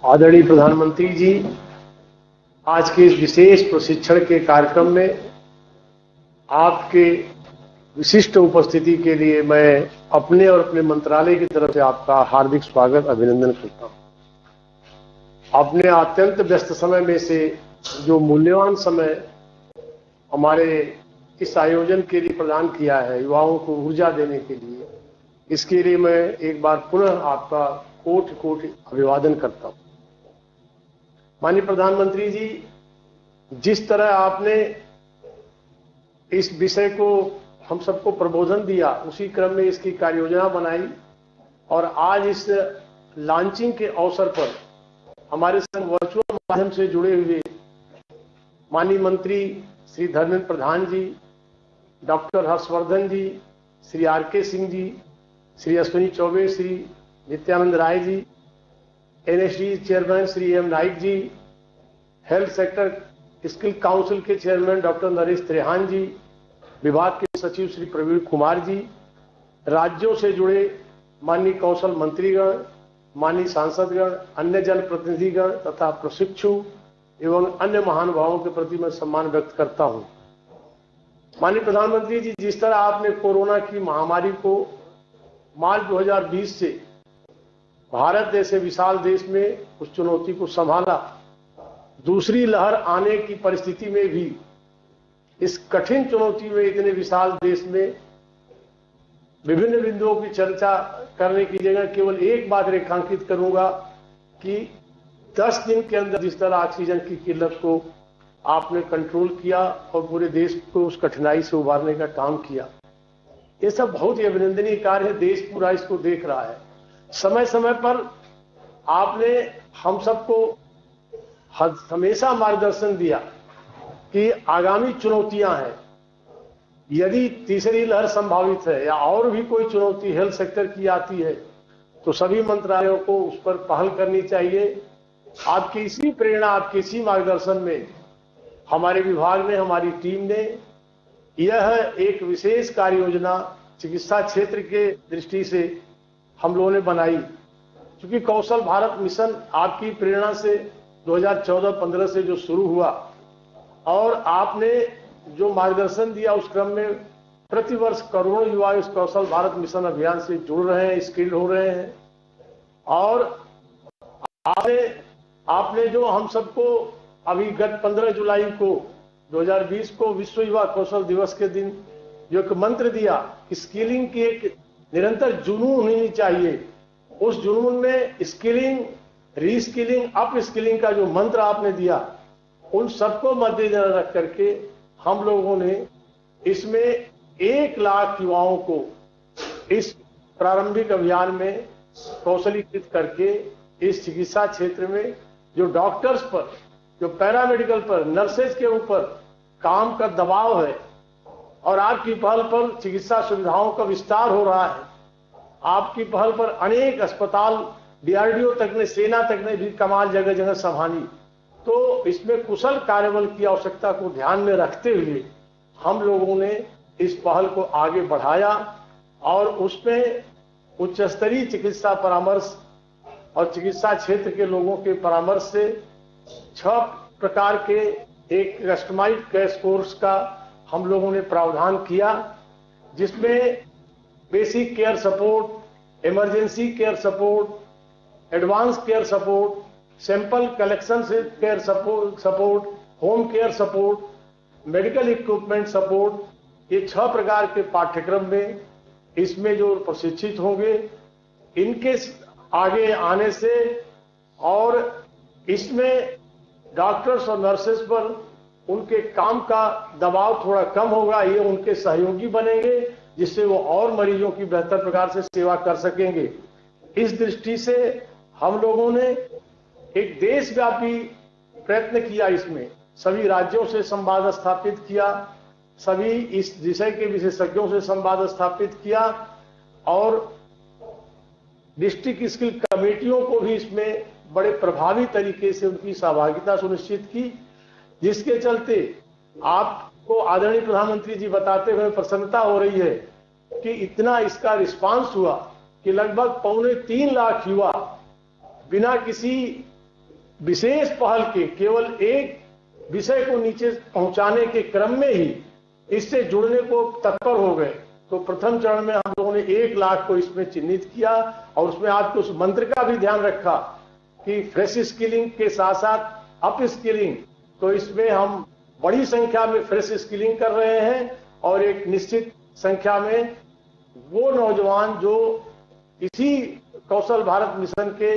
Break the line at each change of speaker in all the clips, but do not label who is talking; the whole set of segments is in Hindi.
आदरणीय प्रधानमंत्री जी, आज के इस विशेष प्रशिक्षण के कार्यक्रम में आपके विशिष्ट उपस्थिति के लिए मैं अपने और अपने मंत्रालय की तरफ से आपका हार्दिक स्वागत अभिनंदन करता हूं। आपने अत्यंत व्यस्त समय में से जो मूल्यवान समय हमारे इस आयोजन के लिए प्रदान किया है, युवाओं को ऊर्जा देने के लिए, इसके लिए मैं एक बार पुनः आपका कोटि कोटि अभिवादन करता हूं। माननीय प्रधानमंत्री जी, जिस तरह आपने इस विषय को हम सबको प्रबोधन दिया, उसी क्रम में इसकी कार्य योजना बनाई और आज इस लॉन्चिंग के अवसर पर हमारे संग वर्चुअल माध्यम से जुड़े हुए माननीय मंत्री Shri Dharmendra Pradhan ji, doctor Harshvardhan ji, Shri R K. Singh ji, Shri Ashwini Choubey, Shri Nityanand Rai ji, NSD chairman Shri M Naik ji, health sector skill council के चेयरमैन डॉक्टर नरेश त्रेहान जी, विभाग के सचिव श्री प्रवीण कुमार जी, राज्यों से जुड़े माननीय कौशल मंत्रीगण, माननीय सांसदगण, अन्य जनप्रतिनिधिगण तथा प्रशिक्षु एवं अन्य महानुभावों के प्रति मैं सम्मान व्यक्त करता हूं। माननीय प्रधानमंत्री जी, जिस तरह आपने कोरोना की महामारी को मार्च 2020 से भारत जैसे विशाल देश में उस चुनौती को संभाला, दूसरी लहर आने की परिस्थिति में भी इस कठिन चुनौती में इतने विशाल देश में विभिन्न बिंदुओं की चर्चा करने की जगह केवल एक बात रेखांकित करूंगा कि 10 दिन के अंदर जिस तरह ऑक्सीजन की किल्लत को आपने कंट्रोल किया और पूरे देश को उस कठिनाई से उबारने का काम किया, ये सब बहुत ही अभिनंदनीय कार्य है। देश पूरा इसको देख रहा है। समय समय पर आपने हम सबको हमेशा मार्गदर्शन दिया कि आगामी चुनौतियां हैं, यदि तीसरी लहर संभावित है या और भी कोई चुनौती हेल्थ सेक्टर की आती है तो सभी मंत्रालयों को उस पर पहल करनी चाहिए। आपकी इसी प्रेरणा, आपके इसी मार्गदर्शन में हमारे विभाग ने, हमारी टीम ने यह एक विशेष कार्य योजना चिकित्सा क्षेत्र के दृष्टि से हम लोगों ने बनाई। क्योंकि कौशल भारत मिशन आपकी प्रेरणा से 2014-15 से जो शुरू हुआ और आपने जो मार्गदर्शन दिया, उस क्रम में प्रतिवर्ष करोड़ों युवा इस कौशल भारत मिशन अभियान से जुड़ रहे हैं, स्किल्ड हो रहे हैं। और आपने जो हम सबको अभी गत 15 जुलाई को 2020 को विश्व युवा कौशल दिवस के दिन जो एक मंत्र दिया कि स्किलिंग की एक निरंतर जुनून होनी चाहिए, उस जुनून में स्किलिंग, रीस्किलिंग, अप स्किलिंग का जो मंत्र आपने दिया, उन सबको मद्देनजर रख करके हम लोगों ने इसमें 1 लाख युवाओं को इस प्रारंभिक अभियान में कौशलीकृत करके इस चिकित्सा क्षेत्र में जो डॉक्टर्स पर, जो पैरामेडिकल पर, नर्सेज के ऊपर काम का दबाव है और आपकी पहल पर चिकित्सा सुविधाओं का विस्तार हो रहा है, आपकी पहल पर अनेक अस्पताल, डीआरडीओ तक ने, सेना तक ने भी कमाल जगह जगह संभाली। तो इसमें कुशल कार्यबल की आवश्यकता को ध्यान में रखते हुए हम लोगों ने इस पहल को आगे बढ़ाया और उसमें उच्च स्तरीय चिकित्सा परामर्श और चिकित्सा क्षेत्र के लोगों के परामर्श से 6 प्रकार के एक कस्टमाइज्ड क्रैश कोर्स का हम लोगों ने प्रावधान किया, जिसमें basic care support, emergency care support, advance care support, sample collection से care support, home care support, medical equipment support, ये 6 प्रकार के पाठ्यक्रम में इसमें जो प्रशिक्षित होंगे, इनके आगे आने से और इसमें डॉक्टर्स और नर्सेस पर उनके काम का दबाव थोड़ा कम होगा, ये उनके सहयोगी बनेंगे, जिससे वो और मरीजों की बेहतर प्रकार से सेवा कर सकेंगे। इस दृष्टि से हम लोगों ने एक देशव्यापी प्रयत्न किया, इसमें सभी राज्यों से संवाद स्थापित किया, सभी इस विषय के विशेषज्ञों से संवाद स्थापित किया और डिस्ट्रिक्ट स्किल कमेटियों को भी इसमें बड़े प्रभावी तरीके से उनकी सहभागिता सुनिश्चित की, जिसके चलते आपको आदरणीय प्रधानमंत्री जी बताते हुए प्रसन्नता हो रही है कि इतना इसका रिस्पांस हुआ कि लगभग 2.25 लाख युवा बिना किसी विशेष पहल के केवल एक विषय को नीचे पहुंचाने के क्रम में ही इससे जुड़ने को तत्पर हो गए। तो प्रथम चरण में हम लोगों ने 1 लाख को इसमें चिन्हित किया और उसमें आपके उस मंत्र का भी ध्यान रखा कि फ्रेश स्किलिंग के साथ साथ अप स्किलिंग। तो इसमें हम बड़ी संख्या में फ्रेश स्किलिंग कर रहे हैं और एक निश्चित संख्या में वो नौजवान जो इसी कौशल भारत मिशन के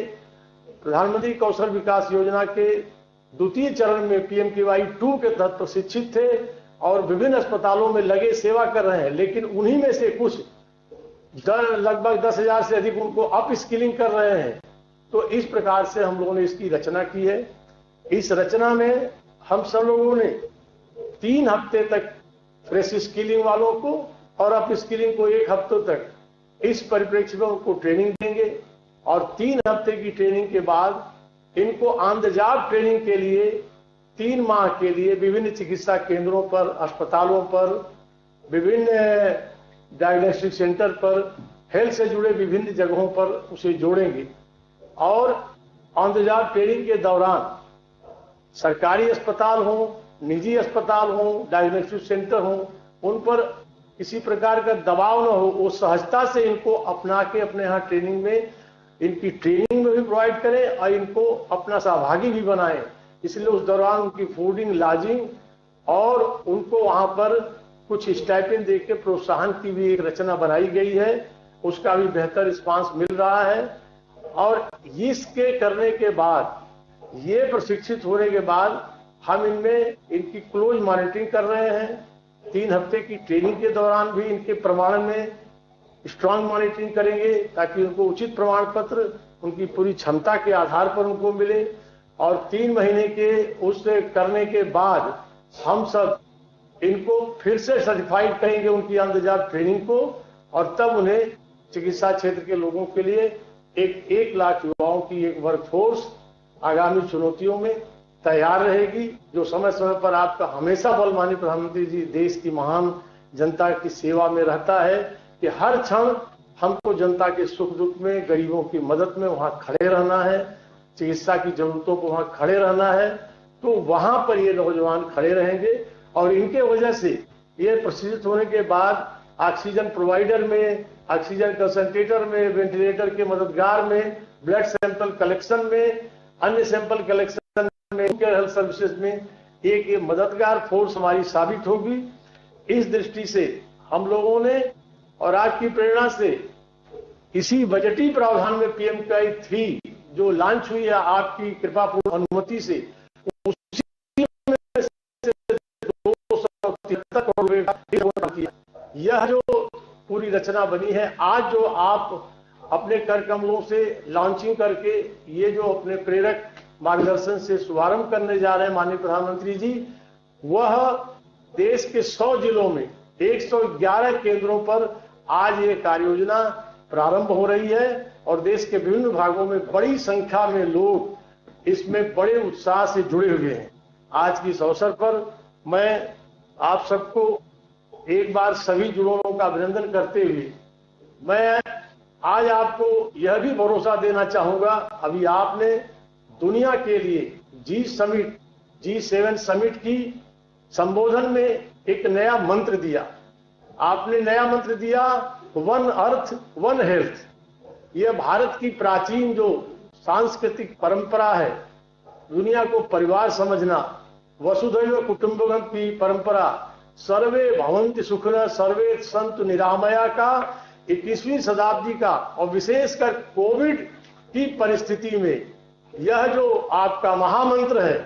प्रधानमंत्री कौशल विकास योजना के द्वितीय चरण में PMKY 2 के तहत प्रशिक्षित थे और विभिन्न अस्पतालों में लगे सेवा कर रहे हैं, लेकिन उन्हीं में से कुछ लगभग 10,000 से अधिक उनको अप स्किलिंग कर रहे हैं। तो इस प्रकार से हम लोगों ने इसकी रचना की है। इस रचना में हम सब लोगों ने 3 हफ्ते तक फ्रेश स्किलिंग वालों को और अप स्किलिंग को 1 हफ्ते तक इस परिप्रेक्ष्य में उनको ट्रेनिंग देंगे और 3 हफ्ते की ट्रेनिंग के बाद इनको ऑन द जॉब ट्रेनिंग के लिए 3 माह के लिए विभिन्न चिकित्सा केंद्रों पर, अस्पतालों पर, विभिन्न डायग्नोस्टिक सेंटर पर, हेल्थ से जुड़े विभिन्न जगहों पर उसे जोड़ेंगे और ऑन द जॉब ट्रेनिंग के दौरान सरकारी अस्पताल हो, निजी अस्पताल हो, डायग्नोस्टिक सेंटर हो, उन पर किसी प्रकार का दबाव न हो, वो सहजता से इनको अपना के अपने यहाँ ट्रेनिंग में इनकी ट्रेनिंग में भी प्रोवाइड करें और इनको अपना सहभागी भी बनाएं। इसलिए उस दौरान उनकी फूडिंग, लॉजिंग और उनको वहां पर कुछ स्टाइपेंड देकर प्रोत्साहन की भी एक रचना बनाई गई है। उसका भी बेहतर रिस्पांस मिल रहा है और इसके करने के बाद, ये प्रशिक्षित होने के बाद हम इनमें इनकी क्लोज मॉनिटरिंग कर रहे हैं। 3 हफ्ते की ट्रेनिंग के दौरान भी इनके प्रमाण में स्ट्रांग मॉनिटरिंग करेंगे ताकि उनको उचित प्रमाण पत्र उनकी पूरी क्षमता के आधार पर उनको मिले और 3 महीने के उस करने के बाद हम सब इनको फिर से सर्टिफाइड करेंगे उनकी ऑन द जॉब ट्रेनिंग को और तब उन्हें चिकित्सा क्षेत्र के लोगों के लिए 1 लाख युवाओं की एक वर्कफोर्स आगामी चुनौतियों में तैयार रहेगी, जो समय समय पर आपका हमेशा बल माननीय प्रधानमंत्री जी देश की महान जनता की सेवा में रहता है कि हर क्षण हमको जनता के सुख दुख में, गरीबों की मदद में वहां खड़े रहना है, चिकित्सा की जरूरतों को वहां खड़े रहना है। तो वहां पर ये नौजवान खड़े रहेंगे और इनके वजह से ये प्रशिक्षित होने के बाद ऑक्सीजन प्रोवाइडर में, ऑक्सीजन कंसंट्रेटर में, वेंटिलेटर के मददगार में, ब्लड सैंपल कलेक्शन में, अन्य सैंपल कलेक्शन में, हेल्थ सर्विसेज में एक ये मददगार फोर्स हमारी साबित होगी। इस दृष्टि से हम लोगों ने और आज की प्रेरणा से इसी बजटीय प्रावधान में PMKY 3 जो लॉन्च हुई है आपकी कृपापूर्ण अनुमति से, उसी में से 273 करोड़ यह जो पूरी रचना बनी है, आज जो आप अपने कर कमलों से लॉन्चिंग करके ये जो अपने प्रेरक मार्गदर्शन से शुभारंभ करने जा रहे हैं माननीय प्रधानमंत्री जी, वह देश के 100 जिलों में 111 केंद्रों पर आज ये कार्य योजना प्रारंभ हो रही है और देश के विभिन्न भागों में बड़ी संख्या में लोग इसमें बड़े उत्साह से जुड़े हुए हैं। आज की इस अवसर पर मैं आप सबको एक बार सभी जुड़ों का अभिनंदन करते हुए मैं आज आपको यह भी भरोसा देना चाहूंगा, अभी आपने दुनिया के लिए G7 समिट की संबोधन में एक नया मंत्र दिया। आपने नया मंत्र दिया, वन अर्थ वन हेल्थ। यह भारत की प्राचीन जो सांस्कृतिक परंपरा है, दुनिया को परिवार समझना, वसुधैव कुटुंबकम की परंपरा, सर्वे भवन्ति सुखिनः सर्वे सन्तु निरामया का 21वीं शताब्दी का और विशेषकर कोविड की परिस्थिति में यह जो आपका महामंत्र है,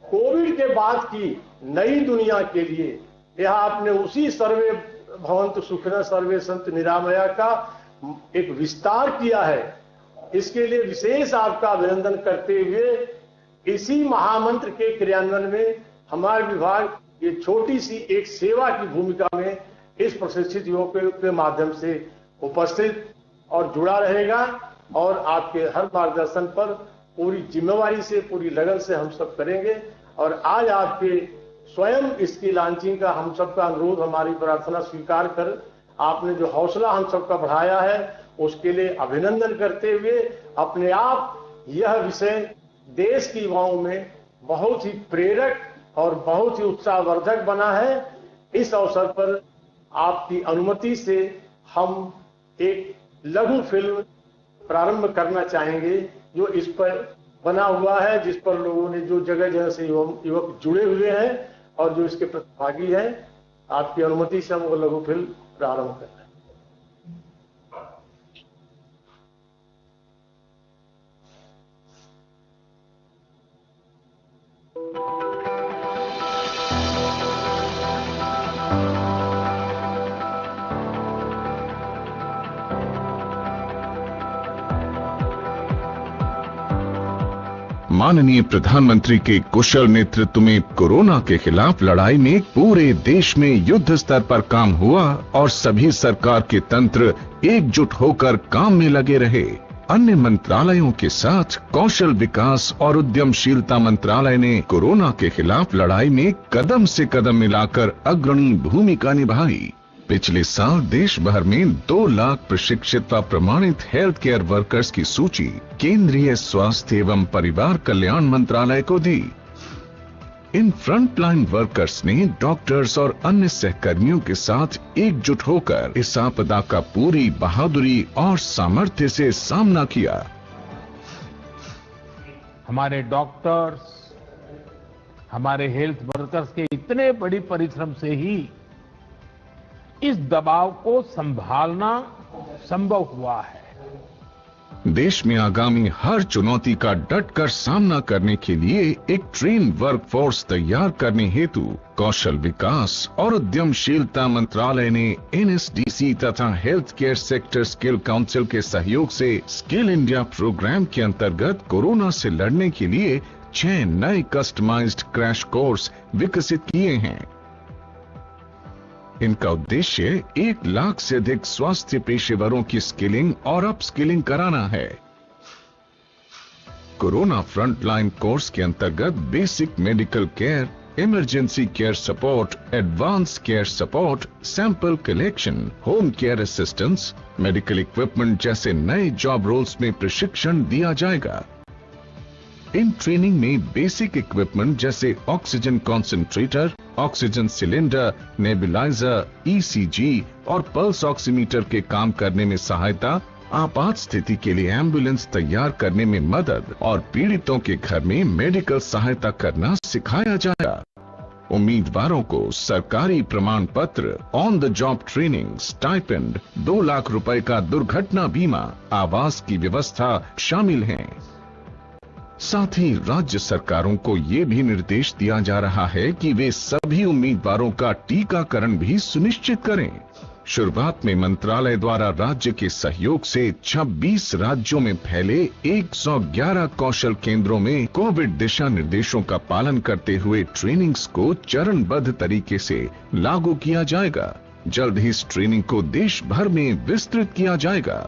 कोविड के बाद की नई दुनिया के लिए यह आपने उसी सर्वे भवन्तु सुखिनः सर्वे सन्तु निरामया का एक विस्तार किया है। इसके लिए विशेष आपका अभिनंदन करते हुए इसी महामंत्र के क्रियान्वयन में हमारा विभाग ये छोटी सी एक सेवा की भूमिका में इस प्रशिक्षित युवकों के माध्यम से उपस्थित और जुड़ा रहेगा और आपके हर मार्गदर्शन पर पूरी जिम्मेवारी से, पूरी लगन से हम सब करेंगे। और आज आपके स्वयं इसकी लॉन्चिंग का हम सबका अनुरोध, हमारी प्रार्थना स्वीकार कर आपने जो हौसला हम सबका बढ़ाया है उसके लिए अभिनंदन करते हुए अपने आप यह विषय देश के युवाओं में बहुत ही प्रेरक और बहुत ही उत्साहवर्धक बना है। इस अवसर पर आपकी अनुमति से हम एक लघु फिल्म प्रारंभ करना चाहेंगे जो इस पर बना हुआ है, जिस पर लोगों ने जो जगह जगह से युवक जुड़े हुए हैं और जो इसके प्रतिभागी हैं। आपकी अनुमति से हम वो लघु फिल्म प्रारंभ कर रहे हैं।
माननीय प्रधानमंत्री के कुशल नेतृत्व में कोरोना के खिलाफ लड़ाई में पूरे देश में युद्ध स्तर पर काम हुआ और सभी सरकार के तंत्र एकजुट होकर काम में लगे रहे। अन्य मंत्रालयों के साथ कौशल विकास और उद्यमशीलता मंत्रालय ने कोरोना के खिलाफ लड़ाई में कदम से कदम मिलाकर अग्रणी भूमिका निभाई। पिछले साल देश भर में 2 लाख प्रशिक्षित व प्रमाणित हेल्थ केयर वर्कर्स की सूची केंद्रीय स्वास्थ्य एवं परिवार कल्याण मंत्रालय को दी। इन फ्रंटलाइन वर्कर्स ने डॉक्टर्स और अन्य सहकर्मियों के साथ एकजुट होकर इस आपदा का पूरी बहादुरी और सामर्थ्य से सामना किया।
हमारे डॉक्टर्स, हमारे हेल्थ वर्कर्स के इतने बड़ी परिश्रम से ही इस दबाव को संभालना संभव हुआ है।
देश में आगामी हर चुनौती का डटकर सामना करने के लिए एक ट्रेन वर्कफोर्स तैयार करने हेतु कौशल विकास और उद्यमशीलता मंत्रालय ने एनएसडीसी तथा health care sector skill council के सहयोग से स्किल इंडिया प्रोग्राम के अंतर्गत कोरोना से लड़ने के लिए 6 नए कस्टमाइज्ड क्रैश कोर्स विकसित किए हैं। इनका उद्देश्य 1 लाख से अधिक स्वास्थ्य पेशेवरों की स्किलिंग और अपस्किलिंग कराना है। कोरोना फ्रंटलाइन कोर्स के अंतर्गत basic medical care, emergency care support, advance care support, sample collection, home care assistance, medical equipment जैसे नए जॉब रोल्स में प्रशिक्षण दिया जाएगा। इन ट्रेनिंग में बेसिक इक्विपमेंट जैसे oxygen concentrator, oxygen cylinder, nebuliser, ECG और पल्स ऑक्सीमीटर के काम करने में सहायता, आपात स्थिति के लिए एम्बुलेंस तैयार करने में मदद और पीड़ितों के घर में मेडिकल सहायता करना सिखाया जाएगा। उम्मीदवारों को सरकारी प्रमाण पत्र, on the job training, stipend, 2 lakh रुपए का दुर्घटना बीमा, आवास की व्यवस्था शामिल है। साथ ही राज्य सरकारों को ये भी निर्देश दिया जा रहा है कि वे सभी उम्मीदवारों का टीकाकरण भी सुनिश्चित करें। शुरुआत में मंत्रालय द्वारा राज्य के सहयोग से 26 राज्यों में फैले 111 कौशल केंद्रों में कोविड दिशा निर्देशों का पालन करते हुए ट्रेनिंग्स को चरणबद्ध तरीके से लागू किया जाएगा। जल्द ही इस ट्रेनिंग को देश भर में विस्तृत किया जाएगा।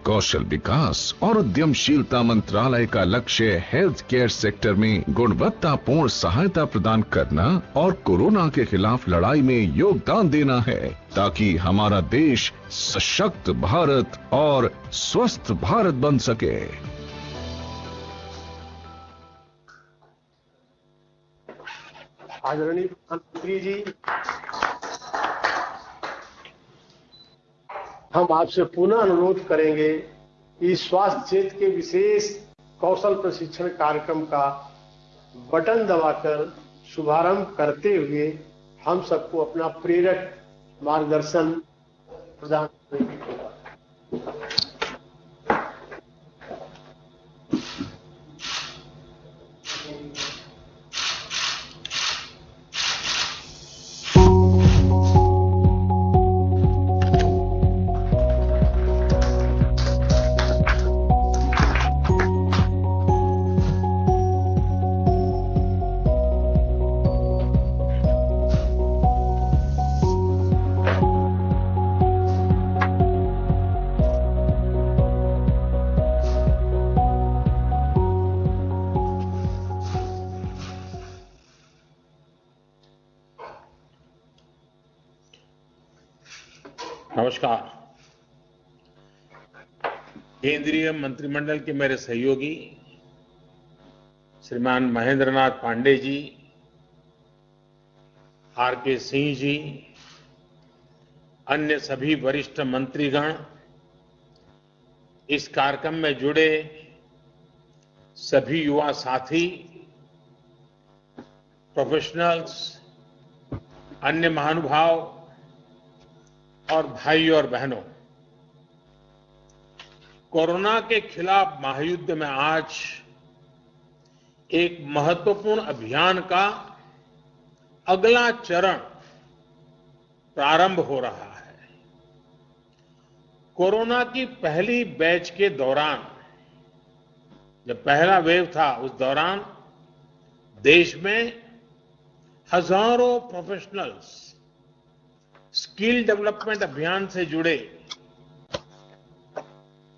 कौशल विकास और उद्यमशीलता मंत्रालय का लक्ष्य हेल्थ केयर सेक्टर में गुणवत्तापूर्ण सहायता प्रदान करना और कोरोना के खिलाफ लड़ाई में योगदान देना है, ताकि हमारा देश सशक्त भारत और स्वस्थ भारत बन सके।
आदरणीय प्रधानमंत्री जी, हम आपसे पुनः अनुरोध करेंगे कि स्वास्थ्य क्षेत्र के विशेष कौशल प्रशिक्षण कार्यक्रम का बटन दबाकर शुभारंभ करते हुए हम सबको अपना प्रेरक मार्गदर्शन प्रदान करेंगे।
नमस्कार। केंद्रीय मंत्रिमंडल के मेरे सहयोगी श्रीमान महेंद्र नाथ पांडे जी, आर.के. सिंह जी, अन्य सभी वरिष्ठ मंत्रीगण, इस कार्यक्रम में जुड़े सभी युवा साथी, प्रोफेशनल्स, अन्य महानुभाव और भाइयों और बहनों, कोरोना के खिलाफ महायुद्ध में आज एक महत्वपूर्ण अभियान का अगला चरण प्रारंभ हो रहा है। कोरोना की पहली बैच के दौरान, जब पहला वेव था, उस दौरान देश में हजारों प्रोफेशनल्स स्किल डेवलपमेंट अभियान से जुड़े।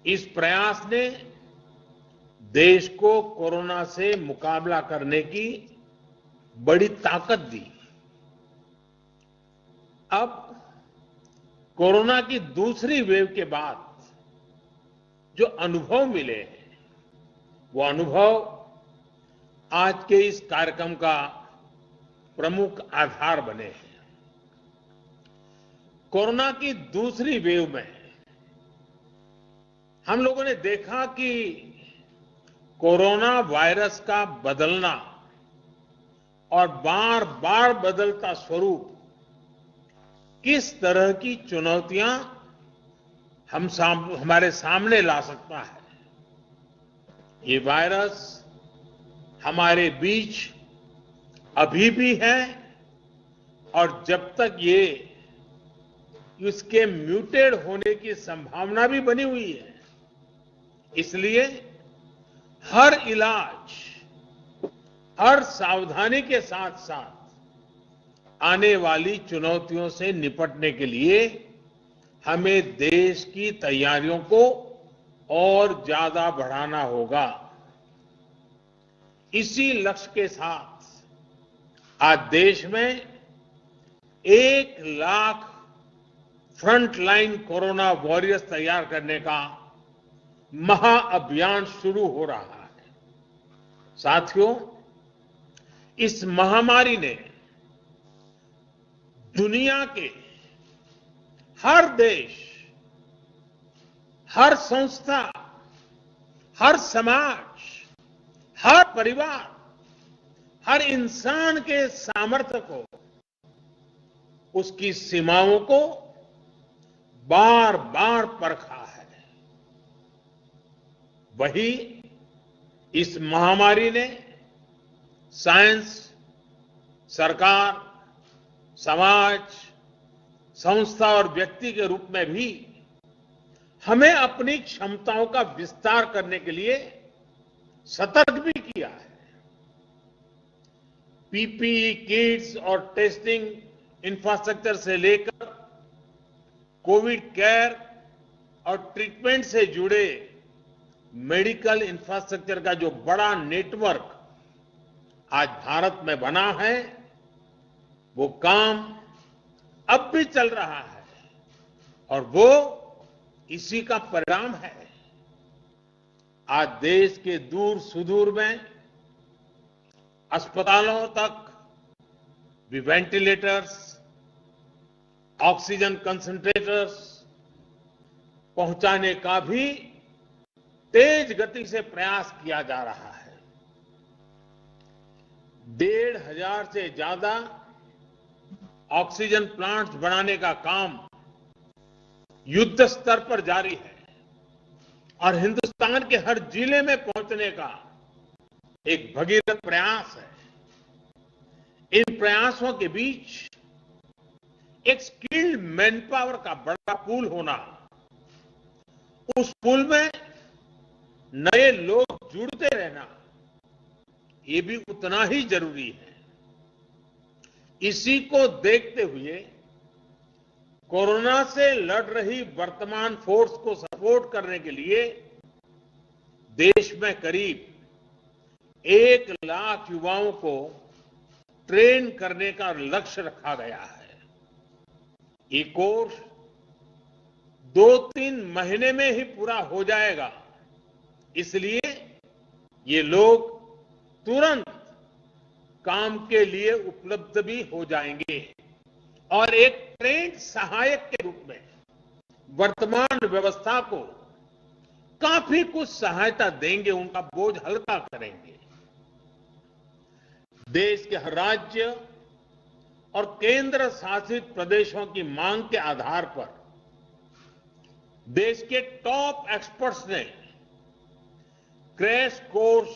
इस प्रयास ने देश को कोरोना से मुकाबला करने की बड़ी ताकत दी। अब कोरोना की दूसरी वेव के बाद जो अनुभव मिले हैं, वो अनुभव आज के इस कार्यक्रम का प्रमुख आधार बने हैं। कोरोना की दूसरी वेव में हम लोगों ने देखा कि कोरोना वायरस का बदलना और बार बार बदलता स्वरूप किस तरह की चुनौतियां हमारे सामने ला सकता है। ये वायरस हमारे बीच अभी भी है और जब तक इसके म्यूटेड होने की संभावना भी बनी हुई है, इसलिए हर इलाज, हर सावधानी के साथ साथ आने वाली चुनौतियों से निपटने के लिए हमें देश की तैयारियों को और ज्यादा बढ़ाना होगा। इसी लक्ष्य के साथ आज देश में 1 लाख फ्रंटलाइन कोरोना वॉरियर्स तैयार करने का महाअभियान शुरू हो रहा है। साथियों, इस महामारी ने दुनिया के हर देश, हर संस्था, हर समाज, हर परिवार, हर इंसान के सामर्थ्य को, उसकी सीमाओं को बार बार परखा है। वही इस महामारी ने साइंस, सरकार, समाज, संस्था और व्यक्ति के रूप में भी हमें अपनी क्षमताओं का विस्तार करने के लिए सतर्क भी किया है। पीपीई किट्स और टेस्टिंग इंफ्रास्ट्रक्चर से लेकर कोविड केयर और ट्रीटमेंट से जुड़े मेडिकल इंफ्रास्ट्रक्चर का जो बड़ा नेटवर्क आज भारत में बना है, वो काम अब भी चल रहा है और वो इसी का परिणाम है। आज देश के दूर सुदूर में अस्पतालों तक भी वेंटिलेटर्स, ऑक्सीजन कंसंट्रेटर्स पहुंचाने का भी तेज गति से प्रयास किया जा रहा है। 1,500 से ज्यादा ऑक्सीजन प्लांट्स बनाने का काम युद्ध स्तर पर जारी है और हिंदुस्तान के हर जिले में पहुंचने का एक भगीरथ प्रयास है। इन प्रयासों के बीच एक स्किल्ड मैन पावर का बड़ा पूल होना, उस पूल में नए लोग जुड़ते रहना, ये भी उतना ही जरूरी है। इसी को देखते हुए कोरोना से लड़ रही वर्तमान फोर्स को सपोर्ट करने के लिए देश में करीब 1 लाख युवाओं को ट्रेन करने का लक्ष्य रखा गया है। ये कोर्स 2-3 महीने में ही पूरा हो जाएगा, इसलिए ये लोग तुरंत काम के लिए उपलब्ध भी हो जाएंगे और एक ट्रेंड सहायक के रूप में वर्तमान व्यवस्था को काफी कुछ सहायता देंगे, उनका बोझ हल्का करेंगे। देश के हर राज्य और केंद्र शासित प्रदेशों की मांग के आधार पर देश के टॉप एक्सपर्ट्स ने क्रैश कोर्स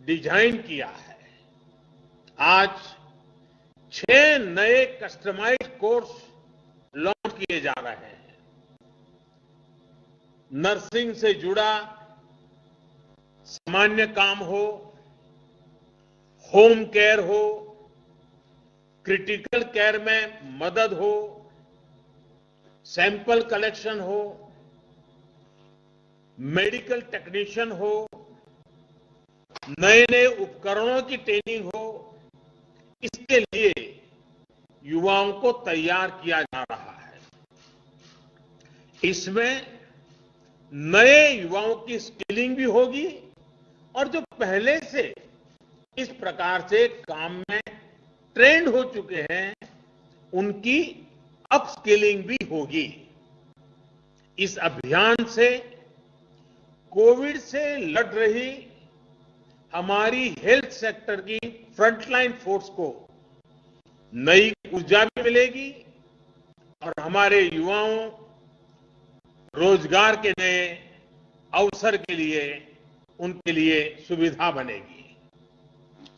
डिजाइन किया है। आज 6 नए कस्टमाइज्ड कोर्स लॉन्च किए जा रहे हैं। नर्सिंग से जुड़ा सामान्य काम हो, होम केयर हो, क्रिटिकल केयर में मदद हो, सैंपल कलेक्शन हो, मेडिकल टेक्नीशियन हो, नए नए उपकरणों की ट्रेनिंग हो, इसके लिए युवाओं को तैयार किया जा रहा है। इसमें नए युवाओं की स्किलिंग भी होगी और जो पहले से इस प्रकार से काम में ट्रेंड हो चुके हैं, उनकी अपस्किलिंग भी होगी। इस अभियान से कोविड से लड़ रही हमारी हेल्थ सेक्टर की फ्रंटलाइन फोर्स को नई ऊर्जा भी मिलेगी और हमारे युवाओं रोजगार के नए अवसर के लिए उनके लिए सुविधा बनेगी।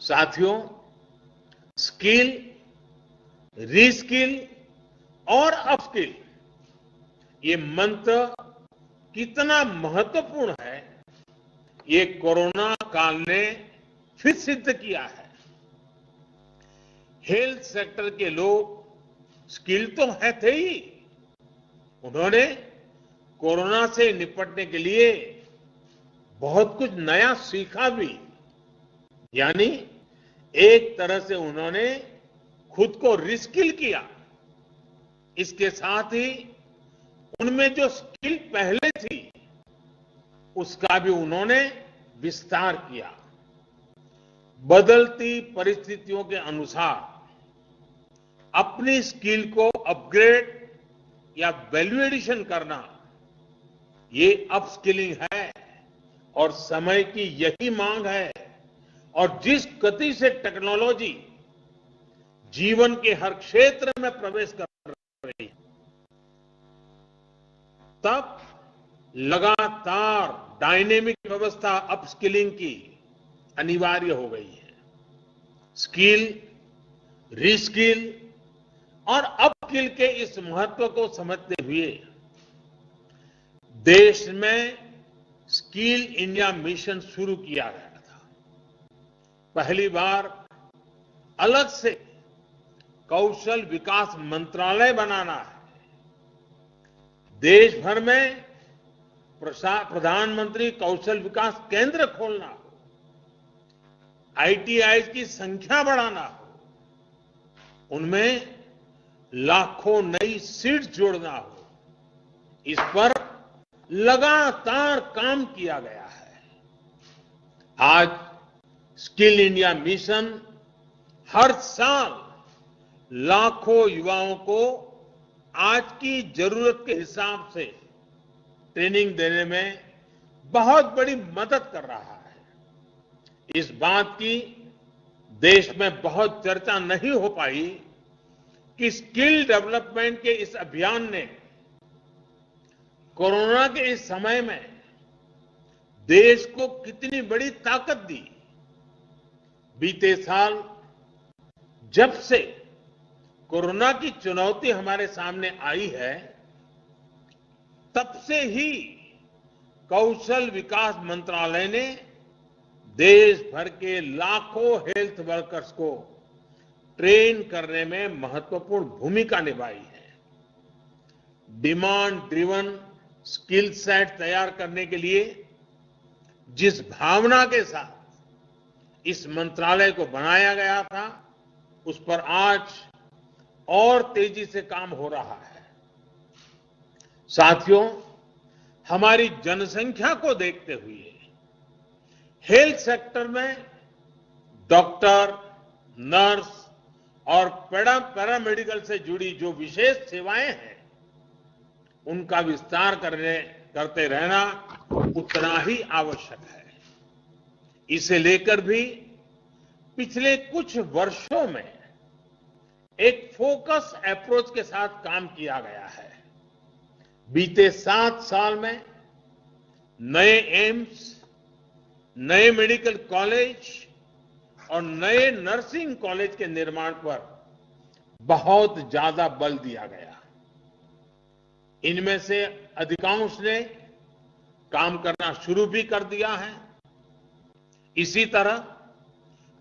साथियों, स्किल, रीस्किल और अपस्किल, ये मंत्र कितना महत्वपूर्ण है, ये कोरोना काल ने फिर सिद्ध किया है। हेल्थ सेक्टर के लोग स्किल तो है थे ही, उन्होंने कोरोना से निपटने के लिए बहुत कुछ नया सीखा भी, यानी एक तरह से उन्होंने खुद को रिस्किल किया। इसके साथ ही उनमें जो स्किल पहले थी उसका भी उन्होंने विस्तार किया। बदलती परिस्थितियों के अनुसार अपनी स्किल को अपग्रेड या वैल्यू एडिशन करना, ये अपस्किलिंग है और समय की यही मांग है। और जिस गति से टेक्नोलॉजी जीवन के हर क्षेत्र में प्रवेश कर रही है, तब लगातार डायनेमिक व्यवस्था अपस्किलिंग की अनिवार्य हो गई है। स्किल, रीस्किल और अपस्किल के इस महत्व को समझते हुए देश में स्किल इंडिया मिशन शुरू किया गया था। पहली बार अलग से कौशल विकास मंत्रालय बनाना है। देश भर में प्रधानमंत्री कौशल विकास केंद्र खोलना हो, आईटीआई की संख्या बढ़ाना हो, उनमें लाखों नई सीट्स जोड़ना हो, इस पर लगातार काम किया गया है। आज स्किल इंडिया मिशन हर साल लाखों युवाओं को आज की जरूरत के हिसाब से ट्रेनिंग देने में बहुत बड़ी मदद कर रहा है। इस बात की देश में बहुत चर्चा नहीं हो पाई कि स्किल डेवलपमेंट के इस अभियान ने कोरोना के इस समय में देश को कितनी बड़ी ताकत दी। बीते साल जब से कोरोना की चुनौती हमारे सामने आई है, तब से ही कौशल विकास मंत्रालय ने देश भर के लाखों हेल्थ वर्कर्स को ट्रेन करने में महत्वपूर्ण भूमिका निभाई है। डिमांड ड्रिवन स्किल सेट तैयार करने के लिए जिस भावना के साथ इस मंत्रालय को बनाया गया था, उस पर आज और तेजी से काम हो रहा है। साथियों, हमारी जनसंख्या को देखते हुए हेल्थ सेक्टर में डॉक्टर, नर्स और पैरामेडिकल से जुड़ी जो विशेष सेवाएं हैं, उनका विस्तार करते रहना उतना ही आवश्यक है। इसे लेकर भी पिछले कुछ वर्षों में एक फोकस अप्रोच के साथ काम किया गया है। बीते 7 साल में नए एम्स, नए मेडिकल कॉलेज और नए नर्सिंग कॉलेज के निर्माण पर बहुत ज्यादा बल दिया गया। इनमें से अधिकांश ने काम करना शुरू भी कर दिया है। इसी तरह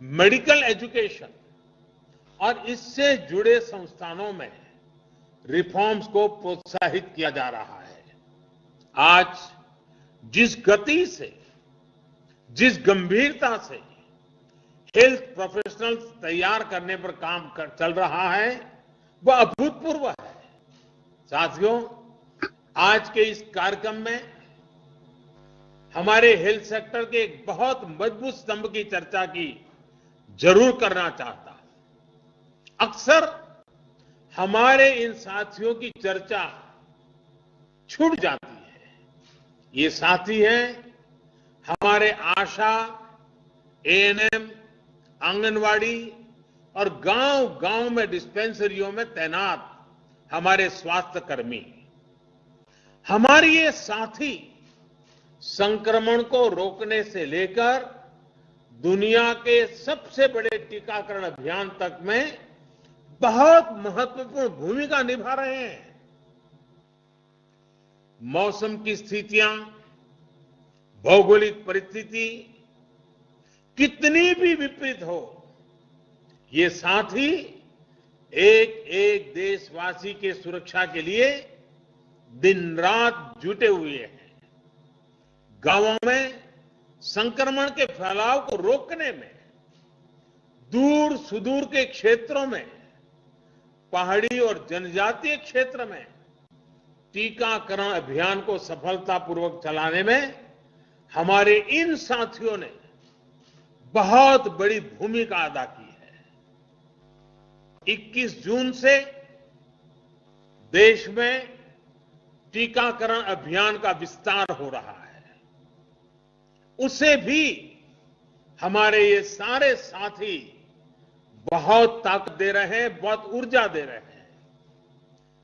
मेडिकल एजुकेशन और इससे जुड़े संस्थानों में रिफॉर्म्स को प्रोत्साहित किया जा रहा है। आज जिस गति से, जिस गंभीरता से हेल्थ प्रोफेशनल्स तैयार करने पर काम चल रहा है, वह अभूतपूर्व है। साथियों, आज के इस कार्यक्रम में हमारे हेल्थ सेक्टर के एक बहुत मजबूत स्तंभ की चर्चा की जरूर करना चाहता हूं। अक्सर हमारे इन साथियों की चर्चा छूट जाती है। ये साथी हैं हमारे आशा, एएनएम, आंगनवाड़ी और गांव-गांव में डिस्पेंसरियों में तैनात हमारे स्वास्थ्य कर्मी। हमारे ये साथी संक्रमण को रोकने से लेकर दुनिया के सबसे बड़े टीकाकरण अभियान तक में बहुत महत्वपूर्ण भूमिका निभा रहे हैं। मौसम की स्थितियां, भौगोलिक परिस्थिति कितनी भी विपरीत हो, ये साथी एक एक देशवासी के सुरक्षा के लिए दिन रात जुटे हुए हैं। गांवों में संक्रमण के फैलाव को रोकने में, दूर सुदूर के क्षेत्रों में, पहाड़ी और जनजातीय क्षेत्र में टीकाकरण अभियान को सफलतापूर्वक चलाने में हमारे इन साथियों ने बहुत बड़ी भूमिका अदा की है। 21 जून से देश में टीकाकरण अभियान का विस्तार हो रहा है। उसे भी हमारे ये सारे साथी बहुत ताकत दे रहे हैं, बहुत ऊर्जा दे रहे हैं।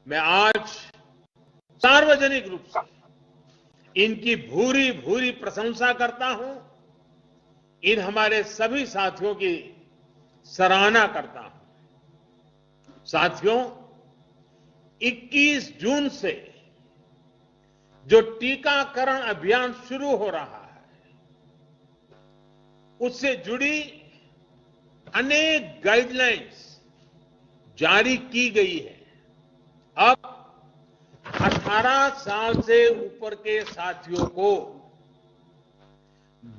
मैं आज सार्वजनिक रूप से इनकी भूरी भूरी प्रशंसा करता हूं। इन हमारे सभी साथियों की सराहना करता हूं। साथियों, 21 जून से जो टीकाकरण अभियान शुरू हो रहा है, उससे जुड़ी अनेक गाइडलाइंस जारी की गई है। अब 18 साल से ऊपर के साथियों को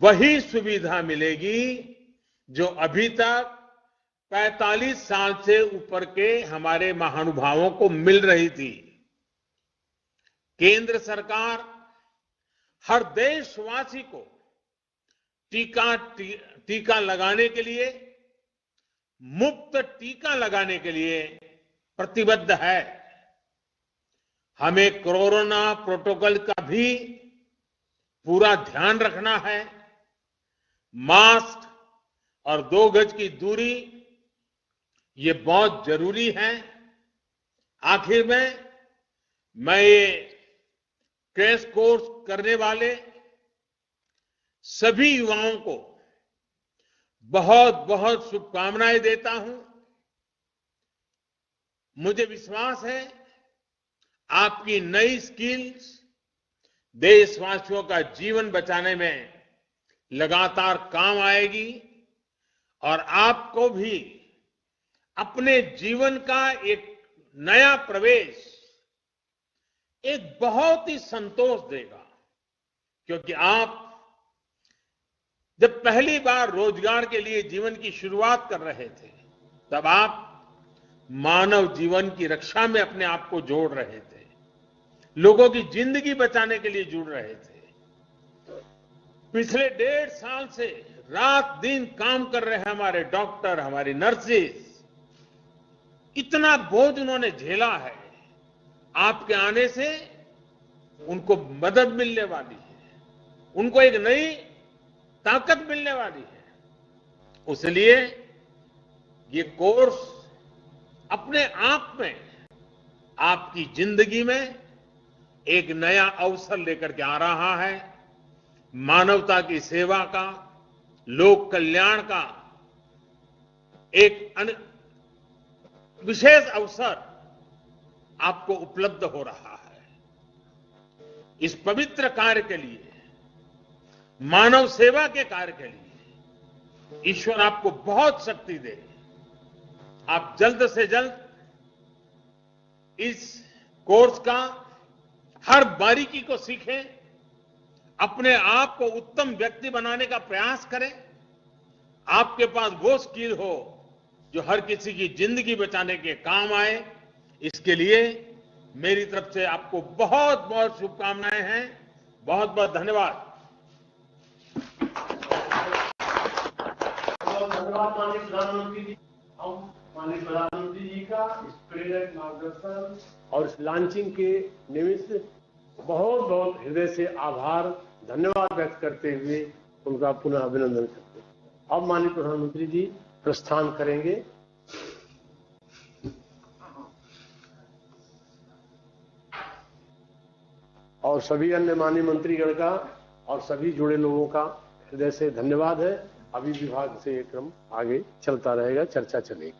वही सुविधा मिलेगी जो अभी तक 45 साल से ऊपर के हमारे महानुभावों को मिल रही थी। केंद्र सरकार हर देशवासी को टीका लगाने के लिए, मुफ्त टीका लगाने के लिए प्रतिबद्ध है। हमें कोरोना प्रोटोकॉल का भी पूरा ध्यान रखना है। मास्क और 2 गज की दूरी ये बहुत जरूरी है। आखिर में मैं ये क्रैश कोर्स करने वाले सभी युवाओं को बहुत बहुत शुभकामनाएं देता हूं। मुझे विश्वास है आपकी नई स्किल्स देशवासियों का जीवन बचाने में लगातार काम आएगी और आपको भी अपने जीवन का एक नया प्रवेश एक बहुत ही संतोष देगा। क्योंकि आप जब पहली बार रोजगार के लिए जीवन की शुरुआत कर रहे थे, तब आप मानव जीवन की रक्षा में अपने आप को जोड़ रहे थे, लोगों की जिंदगी बचाने के लिए जुड़ रहे थे। पिछले 1.5 साल से रात दिन काम कर रहे हैं हमारे डॉक्टर, हमारी नर्सेस, इतना बोझ उन्होंने झेला है। आपके आने से उनको मदद मिलने वाली है, उनको एक नई ताकत मिलने वाली है। इसलिए ये कोर्स अपने आप में आपकी जिंदगी में एक नया अवसर लेकर के आ रहा है। मानवता की सेवा का, लोक कल्याण का एक विशेष अवसर आपको उपलब्ध हो रहा है। इस पवित्र कार्य के लिए, मानव सेवा के कार्य के लिए ईश्वर आपको बहुत शक्ति दे। आप जल्द से जल्द इस कोर्स का हर बारीकी को सीखें, अपने आप को उत्तम व्यक्ति बनाने का प्रयास करें। आपके पास वो स्किल हो जो हर किसी की जिंदगी बचाने के काम आए। इसके लिए मेरी तरफ से आपको बहुत बहुत शुभकामनाएं हैं। बहुत बहुत धन्यवाद।
धन्यवाद माननीय प्रधानमंत्री जी। हम माननीय प्रधानमंत्री जी का इस प्रेरक मार्गदर्शन और इस लॉन्चिंग के निमित्त बहुत बहुत हृदय से आभार, धन्यवाद व्यक्त करते हुए उनका पुनः अभिनंदन करते हैं। अब माननीय प्रधानमंत्री जी प्रस्थान करेंगे। और सभी अन्य माननीय मंत्रीगण का और सभी जुड़े लोगों का हृदय से धन्यवाद है। अभी विभाग से ये क्रम आगे चलता रहेगा, चर्चा चलेगी।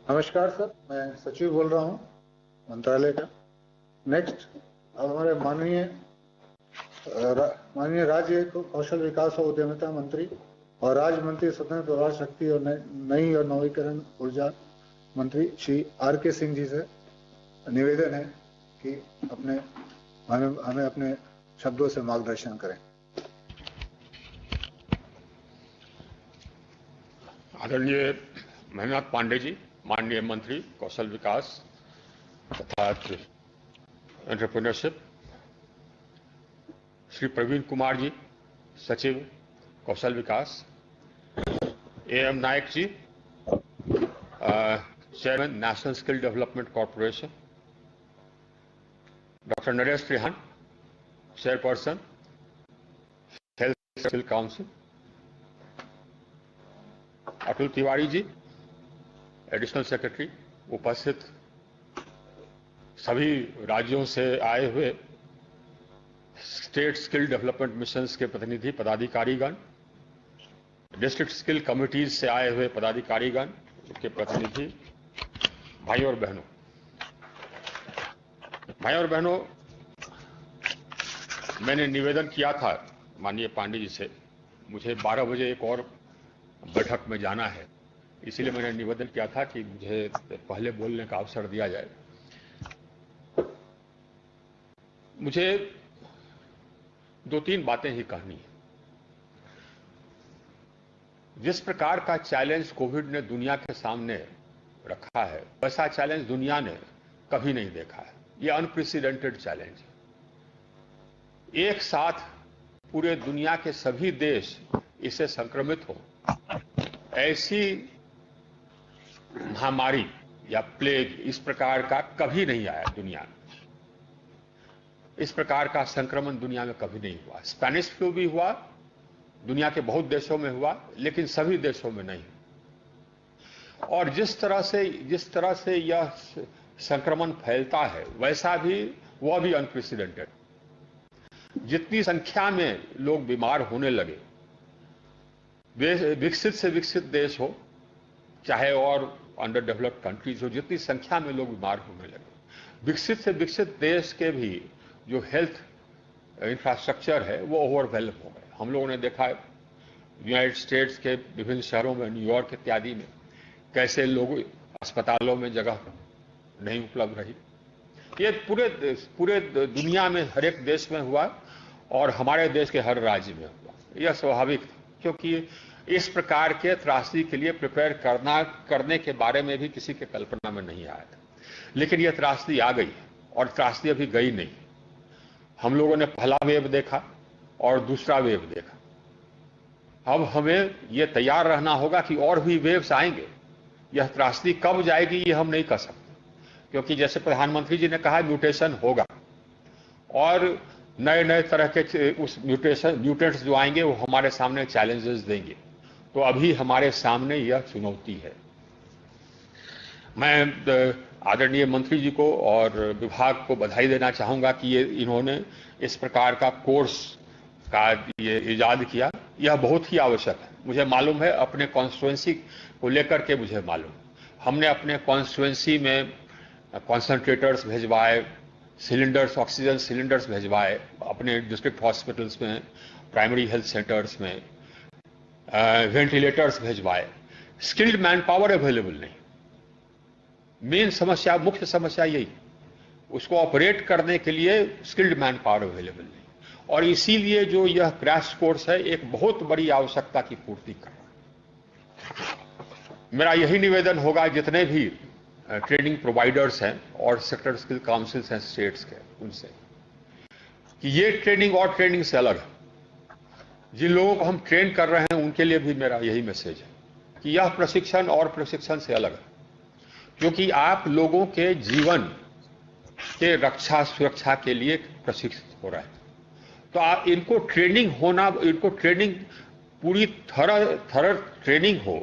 नमस्कार सर, मैं सचिव बोल रहा हूं मंत्रालय का। नेक्स्ट अब हमारे माननीय राज्य कौशल विकास और उद्यमिता मंत्री और राज्य मंत्री स्वतंत्र प्रभार शक्ति और नई और नवीकरण ऊर्जा मंत्री श्री आर.के. सिंह जी से निवेदन है कि हमें अपने शब्दों से मार्गदर्शन करें।
आदरणीय महेंद्रनाथ पांडे जी, माननीय मंत्री कौशल विकास तथा एंटरप्रेन्योरशिप, श्री प्रवीण कुमार जी, सचिव कौशल विकास, A.M. Naik ji, chairman national skill development corporation, doctor Naresh Trihan, chairperson health skill council, Atul Tiwari ji, additional secretary, उपस्थित सभी राज्यों से आए हुए स्टेट स्किल डेवलपमेंट मिशंस के प्रतिनिधि पदाधिकारीगण, डिस्ट्रिक्ट स्किल कमिटीज से आए हुए पदाधिकारीगण के प्रतिनिधि, भाई और बहनों, मैंने निवेदन किया था माननीय पांडे जी से, मुझे 12 बजे एक और बैठक में जाना है, इसीलिए मैंने निवेदन किया था कि मुझे पहले बोलने का अवसर दिया जाए। मुझे 2-3 बातें ही कहनी है। जिस प्रकार का चैलेंज कोविड ने दुनिया के सामने रखा है, वैसा चैलेंज दुनिया ने कभी नहीं देखा है। ये अनप्रेसिडेंटेड चैलेंज है। एक साथ पूरे दुनिया के सभी देश इससे संक्रमित हो, ऐसी महामारी या प्लेग इस प्रकार का कभी नहीं आया दुनिया में। इस प्रकार का संक्रमण दुनिया में कभी नहीं हुआ। स्पेनिश फ्लू भी हुआ, दुनिया के बहुत देशों में हुआ, लेकिन सभी देशों में नहीं। और जिस तरह से यह संक्रमण फैलता है, वैसा भी वह भी अनप्रेसिडेंटेड। जितनी संख्या में लोग बीमार होने लगे, विकसित से विकसित देश हो चाहे और अंडर डेवलप्ड कंट्रीज हो, जितनी संख्या में लोग बीमार होने लगे, विकसित से विकसित देश के भी जो हेल्थ इंफ्रास्ट्रक्चर है वो ओवरवेल्म हो गए। हम लोगों ने देखा है यूनाइटेड स्टेट्स के विभिन्न शहरों में, न्यूयॉर्क इत्यादि में, कैसे लोग अस्पतालों में जगह नहीं उपलब्ध रही। ये पूरे दुनिया में हर एक देश में हुआ और हमारे देश के हर राज्य में हुआ। यह स्वाभाविक था, क्योंकि इस प्रकार के त्रासदी के लिए प्रिपेयर करने के बारे में भी किसी के कल्पना में नहीं आया था। लेकिन यह त्रासदी आ गई और त्रासदी अभी गई नहीं। हम लोगों ने पहला वेव देखा और दूसरा वेव देखा। अब हमें यह तैयार रहना होगा कि और भी वेव्स आएंगे। यह त्रासदी कब जाएगी ये हम नहीं कह सकते, क्योंकि जैसे प्रधानमंत्री जी ने कहा म्यूटेशन होगा और नए नए तरह के उस म्यूटेंट्स जो आएंगे वो हमारे सामने चैलेंजेस देंगे। तो अभी हमारे सामने यह चुनौती है। मैं आदरणीय मंत्री जी को और विभाग को बधाई देना चाहूंगा कि इन्होंने इस प्रकार का कोर्स का ये इजाद किया। यह बहुत ही आवश्यक है। मुझे मालूम है, अपने कॉन्स्टिट्यूएंसी को लेकर के मुझे मालूम, हमने अपने कॉन्स्टिट्यूएंसी में कॉन्सेंट्रेटर्स भिजवाए, सिलेंडर्स, ऑक्सीजन सिलेंडर्स भिजवाए, अपने डिस्ट्रिक्ट हॉस्पिटल्स में, प्राइमरी हेल्थ सेंटर्स में वेंटिलेटर्स भिजवाए। स्किल्ड मैन पावर अवेलेबल नहीं। मेन समस्या, मुख्य समस्या यही, उसको ऑपरेट करने के लिए स्किल्ड मैन पावर अवेलेबल नहीं। और इसीलिए जो यह क्रैश कोर्स है एक बहुत बड़ी आवश्यकता की पूर्ति कर रहा है। मेरा यही निवेदन होगा जितने भी ट्रेनिंग प्रोवाइडर्स हैं और सेक्टर स्किल काउंसिल्स हैं स्टेट्स के, उनसे कि ये ट्रेनिंग और ट्रेनिंग से अलग है। जिन लोगों को हम ट्रेन कर रहे हैं उनके लिए भी मेरा यही मैसेज है कि यह प्रशिक्षण और प्रशिक्षण से अलग है, क्योंकि आप लोगों के जीवन के रक्षा सुरक्षा के लिए प्रशिक्षित हो रहे हैं। तो आप इनको ट्रेनिंग होना, इनको ट्रेनिंग पूरी थरर ट्रेनिंग हो,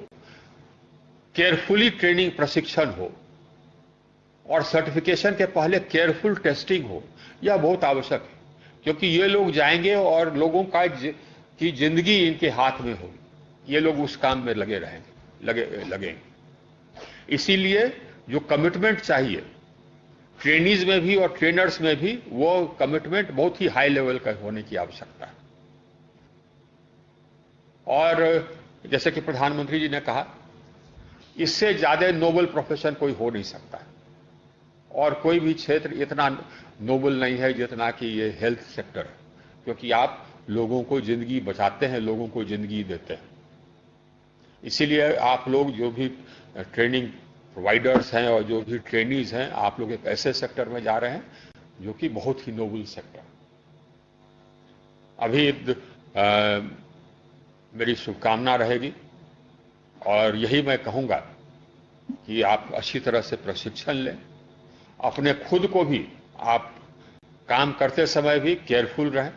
केयरफुली ट्रेनिंग प्रशिक्षण हो और सर्टिफिकेशन के पहले केयरफुल टेस्टिंग हो, यह बहुत आवश्यक है। क्योंकि ये लोग जाएंगे और लोगों की जिंदगी इनके हाथ में होगी, ये लोग उस काम में लगेंगे। इसीलिए जो कमिटमेंट चाहिए ट्रेनीज में भी और ट्रेनर्स में भी, वो कमिटमेंट बहुत ही हाई लेवल का होने की आवश्यकता है। और जैसे कि प्रधानमंत्री जी ने कहा, इससे ज्यादा नोबल प्रोफेशन कोई हो नहीं सकता है और कोई भी क्षेत्र इतना नोबल नहीं है जितना कि ये हेल्थ सेक्टर है, क्योंकि आप लोगों को जिंदगी बचाते हैं, लोगों को जिंदगी देते हैं। इसीलिए आप लोग जो भी ट्रेनिंग प्रोवाइडर्स हैं और जो भी ट्रेनीज हैं, आप लोग एक ऐसे सेक्टर में जा रहे हैं जो कि बहुत ही नोबल सेक्टर। अभी मेरी शुभकामना रहेगी और यही मैं कहूंगा कि आप अच्छी तरह से प्रशिक्षण लें। अपने खुद को भी आप काम करते समय भी केयरफुल रहें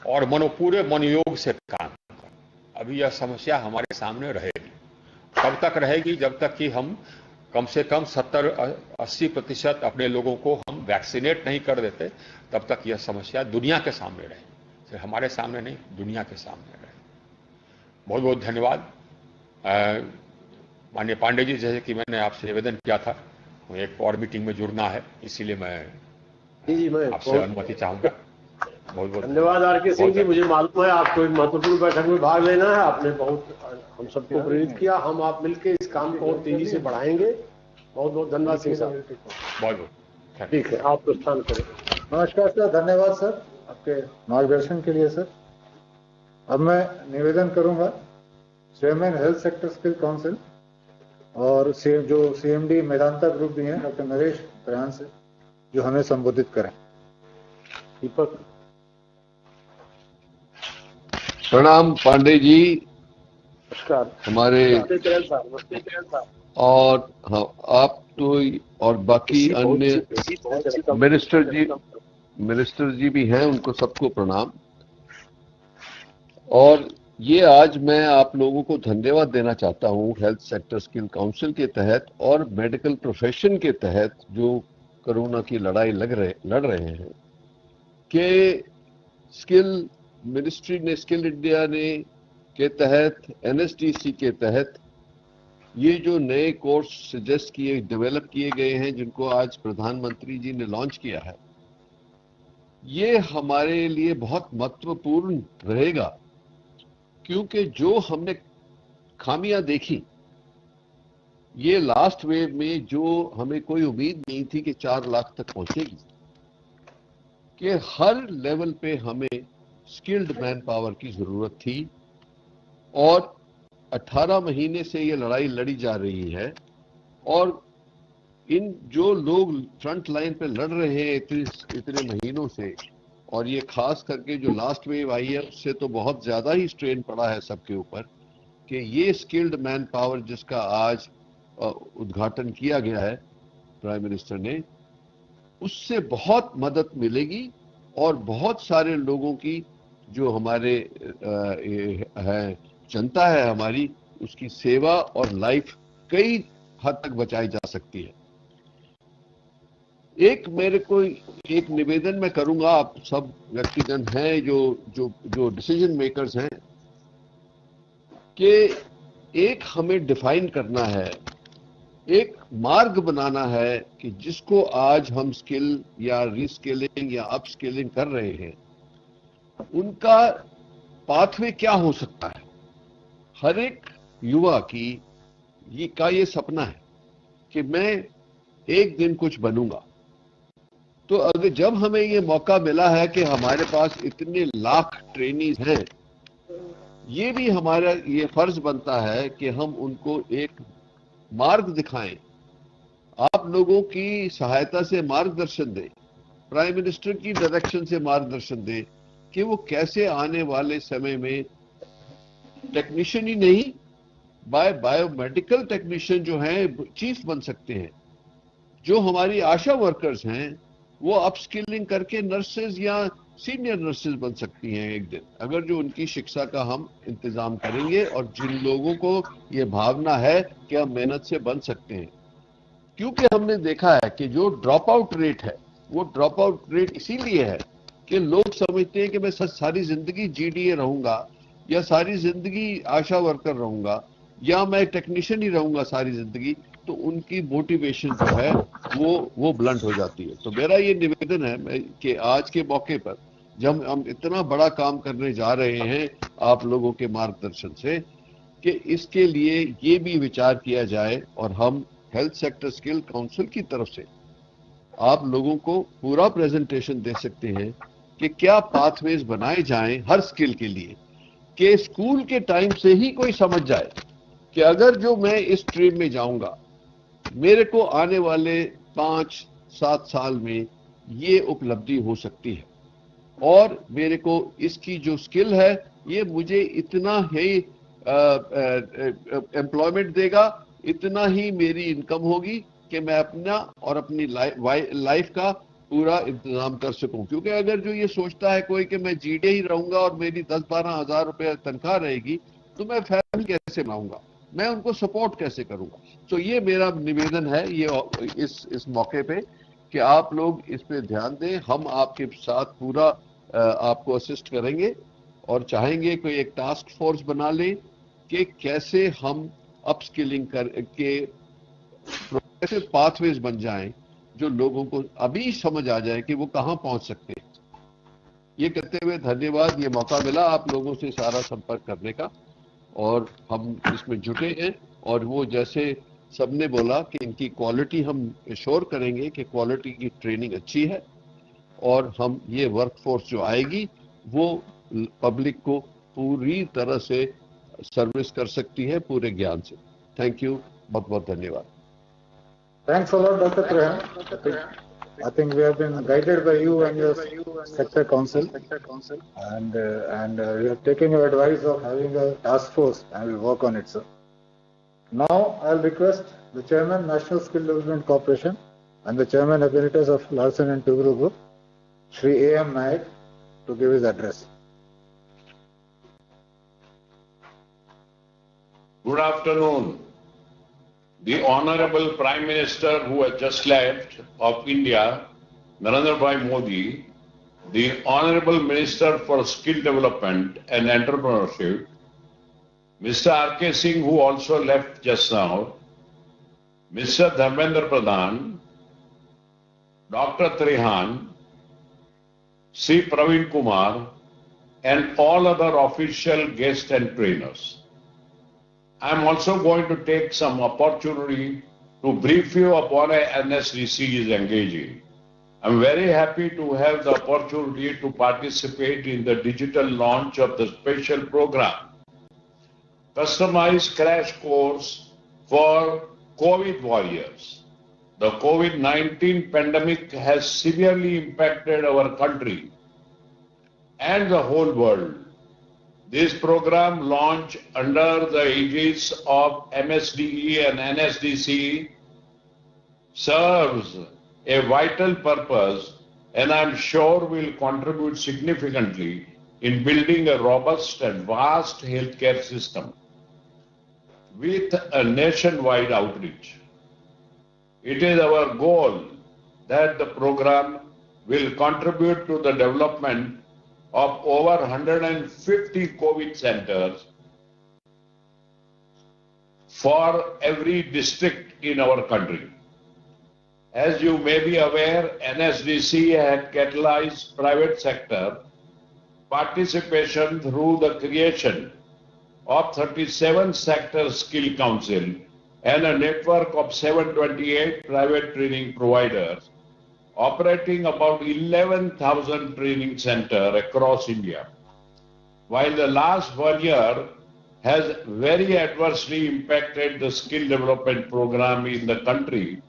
और पूरे मनोयोग से काम करें। अभी यह समस्या हमारे सामने रहेगी, तब तक रहेगी जब तक कि हम कम से कम 70-80% अपने लोगों को हम वैक्सीनेट नहीं कर देते, तब तक यह समस्या दुनिया के सामने रहे, सिर्फ हमारे सामने नहीं, दुनिया के सामने रहे। बहुत बहुत धन्यवाद। माननीय पांडे जी, जैसे कि मैंने आपसे निवेदन किया था, एक और मीटिंग में जुड़ना है, इसीलिए मैं आपसे अनुमति चाहूंगा। बहुत बहुत
धन्यवाद आर.के. सिंह जी। मुझे मालूम है आपको एक महत्वपूर्ण बैठक में भाग लेना है, आपने बहुत हम सबको प्रेरित किया। हम आप मिलकर इस काम को और तेजी से बढ़ाएंगे। बहुत बहुत धन्यवाद सिंह साहब।
बहुत बहुत
ठीक है, आप प्रस्थान करें।
नमस्कार सर, धन्यवाद सर आपके मार्गदर्शन के लिए सर। अब मैं निवेदन करूंगा chairman health sector skill council और जो CMD मेदांता ग्रुप भी हैं, डॉक्टर नरेश प्रयान से, जो हमें संबोधित करें।
दीपक।
प्रणाम पांडे जी,
नमस्कार।
हमारे और हाँ, आप तो और बाकी अन्य मिनिस्टर जी भी हैं, उनको सबको प्रणाम। और ये आज मैं आप लोगों को धन्यवाद देना चाहता हूँ हेल्थ सेक्टर स्किल काउंसिल के तहत और मेडिकल प्रोफेशन के तहत जो कोरोना की लड़ाई लड़ रहे हैं, कि स्किल मिनिस्ट्री ने, स्किल इंडिया ने के तहत, NSDC के तहत ये जो नए कोर्स सजेस्ट किए, डेवलप किए गए हैं, जिनको आज प्रधानमंत्री जी ने लॉन्च किया है, ये हमारे लिए बहुत महत्वपूर्ण रहेगा। क्योंकि जो हमने खामियां देखी ये लास्ट वेव में, जो हमें कोई उम्मीद नहीं थी कि 4 लाख तक पहुंचेगी, कि हर लेवल पे हमें स्किल्ड मैन पावर की जरूरत थी और 18 महीने से ये लड़ाई लड़ी जा रही है और इन जो लोग फ्रंट लाइन पे लड़ रहे हैं इतने महीनों से, और ये खास करके जो लास्ट वेव आई है उससे तो बहुत ज्यादा ही स्ट्रेन पड़ा है सबके ऊपर, कि ये स्किल्ड मैन पावर जिसका आज उद्घाटन किया गया है प्राइम मिनिस्टर ने, उससे बहुत मदद मिलेगी और बहुत सारे लोगों की जो हमारे है जनता है हमारी, उसकी सेवा और लाइफ कई हद तक बचाई जा सकती है। मेरे को एक निवेदन मैं करूंगा, आप सब व्यक्तिगण हैं जो डिसीजन मेकर्स हैं, कि एक हमें डिफाइन करना है, एक मार्ग बनाना है कि जिसको आज हम स्किल या रीस्किलिंग या अपस्किलिंग कर रहे हैं उनका पाथवे क्या हो सकता है। हर एक युवा की ये सपना है कि मैं एक दिन कुछ बनूंगा। तो अगर जब हमें ये मौका मिला है कि हमारे पास इतने लाख ट्रेनीज हैं, ये भी हमारा ये फर्ज बनता है कि हम उनको एक मार्ग दिखाएं, आप लोगों की सहायता से मार्गदर्शन दें, प्राइम मिनिस्टर की डायरेक्शन से मार्गदर्शन दें कि वो कैसे आने वाले समय में टेक्नीशियन ही नहीं, बायोमेडिकल टेक्नीशियन जो हैं चीफ बन सकते हैं। जो हमारी आशा वर्कर्स हैं वो अपस्किलिंग करके नर्सेज या सीनियर नर्सेज बन सकती हैं एक दिन, अगर जो उनकी शिक्षा का हम इंतजाम करेंगे और जिन लोगों को ये भावना है कि हम मेहनत से बन सकते हैं। क्योंकि हमने देखा है कि जो ड्रॉप आउट रेट है वो ड्रॉप आउट रेट इसीलिए है कि लोग समझते हैं कि मैं सारी जिंदगी जीडीए रहूंगा या सारी जिंदगी आशा वर्कर रहूंगा या मैं टेक्नीशियन ही रहूंगा सारी जिंदगी, तो उनकी मोटिवेशन जो है वो ब्लंट हो जाती है। तो मेरा ये निवेदन है कि आज के मौके पर जब हम इतना बड़ा काम करने जा रहे हैं आप लोगों के मार्गदर्शन से, कि इसके लिए ये भी विचार किया जाए और हम हेल्थ सेक्टर स्किल काउंसिल की तरफ से आप लोगों को पूरा प्रेजेंटेशन दे सकते हैं कि क्या पाथवेज बनाए जाएं हर स्किल के लिए, कि स्कूल के टाइम से ही कोई समझ जाए कि अगर जो मैं इस स्ट्रीम में जाऊंगा मेरे को आने वाले 5-7 साल में ये उपलब्धि हो सकती है और मेरे को इसकी जो स्किल है ये मुझे इतना ही एम्प्लॉयमेंट देगा, इतना ही मेरी इनकम होगी कि मैं अपना और अपनी लाइफ का पूरा इंतजाम कर सकूं। क्योंकि अगर जो ये सोचता है कोई कि मैं जीडे ही रहूंगा और मेरी 10-12 हजार रुपए तनख्वाह रहेगी तो मैं फैमिली कैसे बनाऊंगा, मैं उनको सपोर्ट कैसे करूंगा। तो ये मेरा निवेदन है ये इस मौके पे कि आप लोग इस पे ध्यान दें। हम आपके साथ पूरा आपको असिस्ट करेंगे और चाहेंगे कोई एक टास्क फोर्स बना लें कि कैसे हम अपस्किलिंग करके कैसे पाथवेज बन जाएं जो लोगों को अभी समझ आ जाए कि वो कहां पहुंच सकते हैं। ये कहते हुए धन्यवाद, ये मौका मिला आप लोगों से सारा संपर्क करने का और हम इसमें जुटे हैं। और वो जैसे सबने बोला कि इनकी क्वालिटी हम एश्योर करेंगे कि क्वालिटी की ट्रेनिंग अच्छी है और हम ये वर्कफोर्स जो आएगी वो पब्लिक को पूरी तरह से सर्विस कर सकती है पूरे ज्ञान से। थैंक यू, बहुत बहुत धन्यवाद।
Thanks a lot, Dr. Trehan. I think we have been guided by you and your sector council, and we have taken your advice of having a task force and we'll work on it, sir. Now I'll request the Chairman, National Skill Development Corporation, and the Chairman Emeritus of Larsen and Toubro Group, Shri A.M. Naik, to give his address.
Good afternoon. The Honorable Prime Minister who has just left of India, Narendra Bhai Modi, the Honorable Minister for Skill Development and Entrepreneurship, Mr. R.K. Singh who also left just now, Mr. Dharmendra Pradhan, Dr. Trehan, C. Praveen Kumar, and all other official guests and trainers. I am also going to take some opportunity to brief you upon a NSDC is engaging. I am very happy to have the opportunity to participate in the digital launch of the special program customized crash course for COVID warriors. The COVID-19 pandemic has severely impacted our country and the whole world. This program, launched under the aegis of MSDE and NSDC, serves a vital purpose and I'm sure will contribute significantly in building a robust and vast healthcare system with a nationwide outreach. It is our goal that the program will contribute to the development of over 150 COVID centers for every district in our country. As you may be aware, NSDC had catalyzed private sector participation through the creation of 37 sector skill council and a network of 728 private training providers operating about 11,000 training centers across India. While the last 1 year has very adversely impacted the skill development program in the country,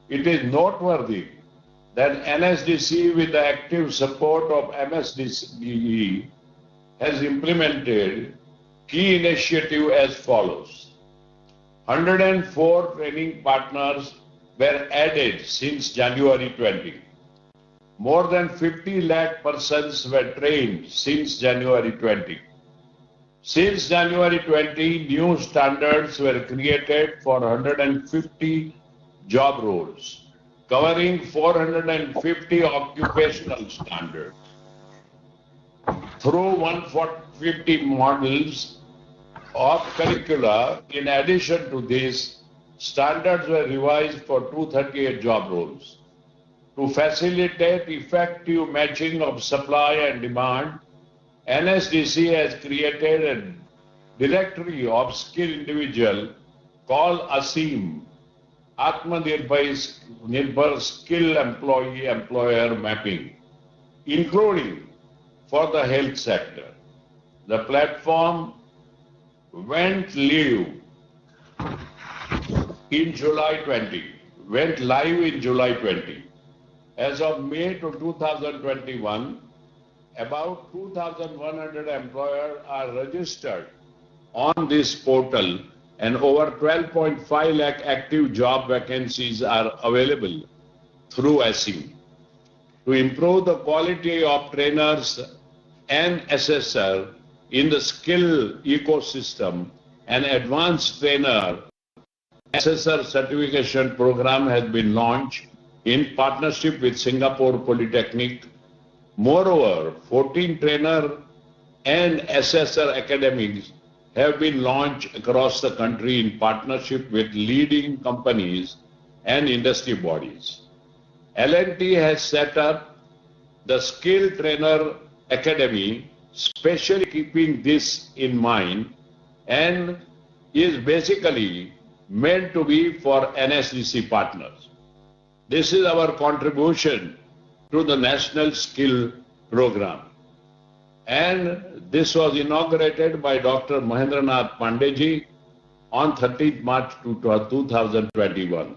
it is noteworthy that NSDC, with the active support of MSDE, has implemented key initiatives as follows. 104 training partners were added since January 20. More than 50 lakh persons were trained since January 20. Since January 20, new standards were created for 150 job roles, covering 450 occupational standards. Through 150 models of curricula, in addition to this, standards were revised for 238 job roles. To facilitate effective matching of supply and demand, NSDC has created a directory of skilled individuals called ASEEM, Atmanirbhar Skill Employee Employer Mapping, including for the health sector. The platform went live in July 20. As of May 2021, about 2,100 employers are registered on this portal and over 12.5 lakh active job vacancies are available through ASEEM. To improve the quality of trainers and assessors in the skill ecosystem, an advanced trainer assessor certification program has been launched in partnership with Singapore Polytechnic. Moreover, 14 trainer and assessor academies have been launched across the country in partnership with leading companies and industry bodies. L&T has set up the Skill Trainer Academy, specially keeping this in mind, and is basically meant to be for NSDC partners. This is our contribution to the National Skill Program. And this was inaugurated by Dr. Mahendranath Pandeyji on 30th March 2021.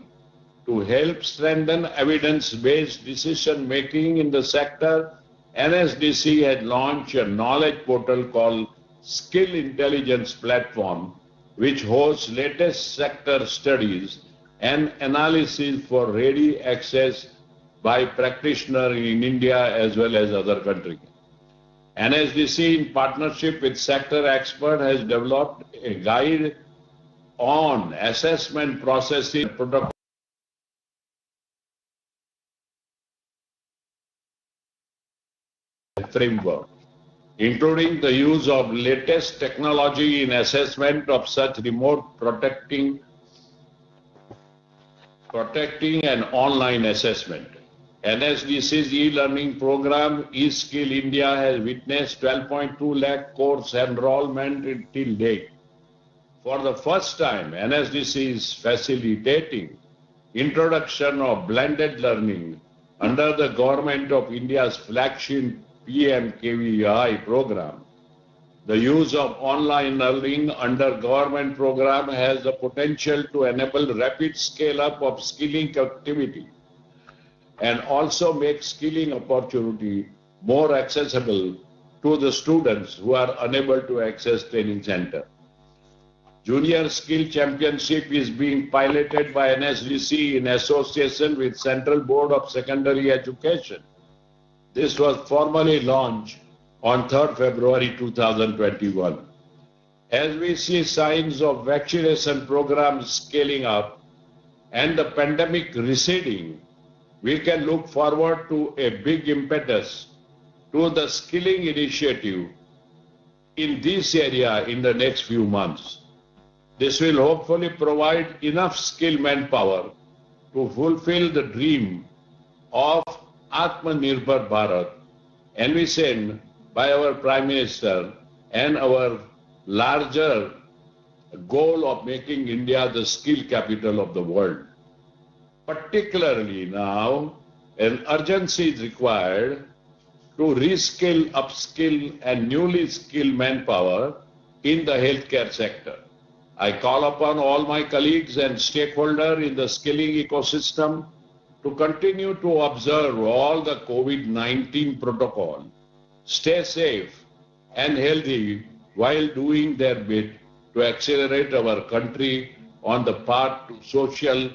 To help strengthen evidence-based decision-making in the sector, NSDC had launched a knowledge portal called Skill Intelligence Platform, which hosts latest sector studies and analysis for ready access by practitioners in India as well as other countries. NSDC, in partnership with sector experts, has developed a guide on assessment processing protocol framework, including the use of latest technology in assessment of such remote protecting and online assessment. NSDC's e-learning program, eSkill India, has witnessed 12.2 lakh course enrollment till date. For the first time, NSDC is facilitating introduction of blended learning under the Government of India's flagship PMKVI program. The use of online learning under government program has the potential to enable rapid scale-up of skilling activity and also make skilling opportunity more accessible to the students who are unable to access training center. Junior Skill Championship is being piloted by NSDC in association with Central Board of Secondary Education. This was formally launched on 3rd February 2021. As we see signs of vaccination programs scaling up and the pandemic receding, we can look forward to a big impetus to the skilling initiative in this area in the next few months. This will hopefully provide enough skilled manpower to fulfill the dream of Atmanirbhar Bharat envisioned by our Prime Minister and our larger goal of making India the skill capital of the world. Particularly now, an urgency is required to reskill, upskill and newly skilled manpower in the healthcare sector. I call upon all my colleagues and stakeholders in the skilling ecosystem to continue to observe all the COVID-19 protocol, stay safe and healthy while doing their bit to accelerate our country on the path to social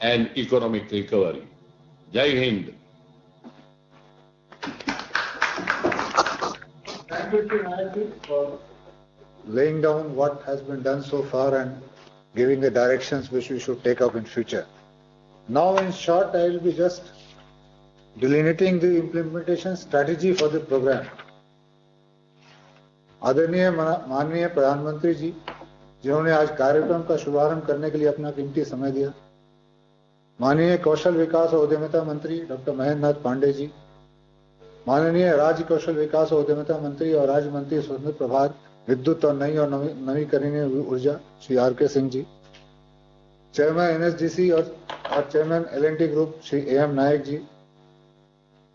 and economic recovery. Jai Hind.
Thank you, Nayak, for laying down what has been done so far and giving the directions which we should take up in future. Now, in short, I will be just delineating the implementation strategy for the program. आदरणीय माननीय प्रधानमंत्री जी, जिन्होंने आज कार्यक्रम का शुभारंभ करने के लिए अपना कीमती समय दिया, माननीय कौशल विकास और उद्यमिता मंत्री डॉक्टर महेंद्र नाथ पांडे जी, माननीय राज्य कौशल विकास और उद्यमिता मंत्री और राज्य मंत्री स्वतंत्र प्रभार विद्युत और नई और नवीकरणीय ऊर्जा Shri R K. Singh ji, chairman NSDC और chairman L and T group Shri A M. Naik ji,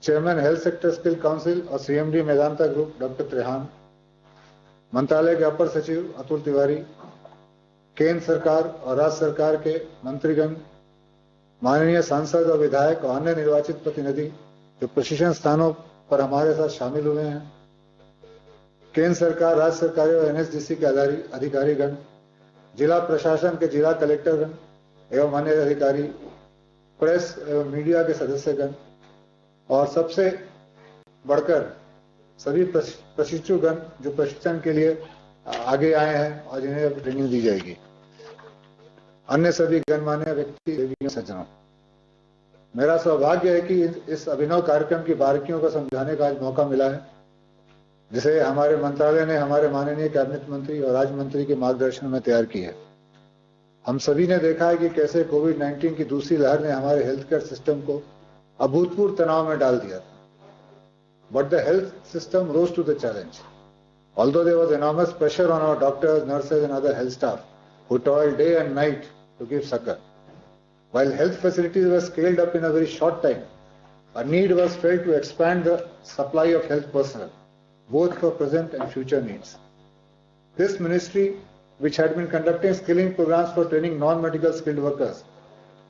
chairman health sector skill council और CMD Medanta group doctor Trehan, मंत्रालय के अपर सचिव अतुल तिवारी, केंद्र सरकार और राज्य सरकार के मंत्रीगण, माननीय सांसद और विधायक और अन्य निर्वाचित प्रतिनिधि जो प्रशिक्षण स्थानों पर हमारे साथ शामिल हुए हैं, केंद्र सरकार, राज्य सरकार और एनएसडीसी के अधिकारीगण, जिला प्रशासन के जिला कलेक्टरगण एवं अन्य अधिकारी, प्रेस एवं मीडिया के सदस्यगण और सबसे बढ़कर सभी प्रशिक्षुगण जो प्रशिक्षण के लिए आगे आए हैं और जिन्हें ट्रेनिंग दी जाएगी, अन्य सभी गणमान्य व्यक्ति देवियों सज्जनों, मेरा सौभाग्य है कि इस अभिनव कार्यक्रम की बारीकियों को समझाने का आज मौका मिला है, जिसे हमारे मंत्रालय ने हमारे माननीय कैबिनेट मंत्री और राज्य मंत्री के मार्गदर्शन में तैयार की है। हम सभी ने देखा है कि कैसे कोविड-19 की दूसरी लहर ने हमारे हेल्थ केयर सिस्टम को अभूतपूर्व तनाव में डाल दिया था। But the health system rose to the challenge. Although there was enormous pressure on our doctors, nurses and other health staff who toiled day and night to give succor. While health facilities were scaled up in a very short time, a need was felt to expand the supply of health personnel, both for present and future needs. This ministry, which had been conducting skilling programs for training non-medical skilled workers,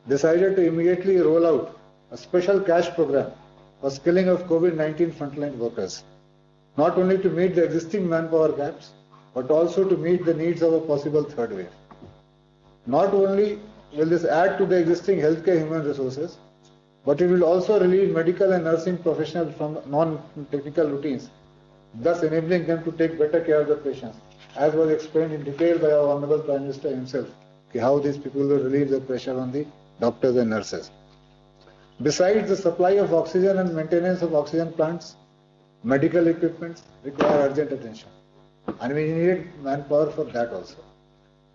decided to immediately roll out a special cash program for skilling of COVID-19 frontline workers, not only to meet the existing manpower gaps, but also to meet the needs of a possible third wave. Not only will this add to the existing healthcare human resources, but it will also relieve medical and nursing professionals from non-technical routines, thus enabling them to take better care of the patients, as was explained in detail by our Honorable Prime Minister himself, how these people will relieve the pressure on the doctors and nurses. Besides, the supply of oxygen and maintenance of oxygen plants, medical equipment require urgent attention, and we need manpower for that also.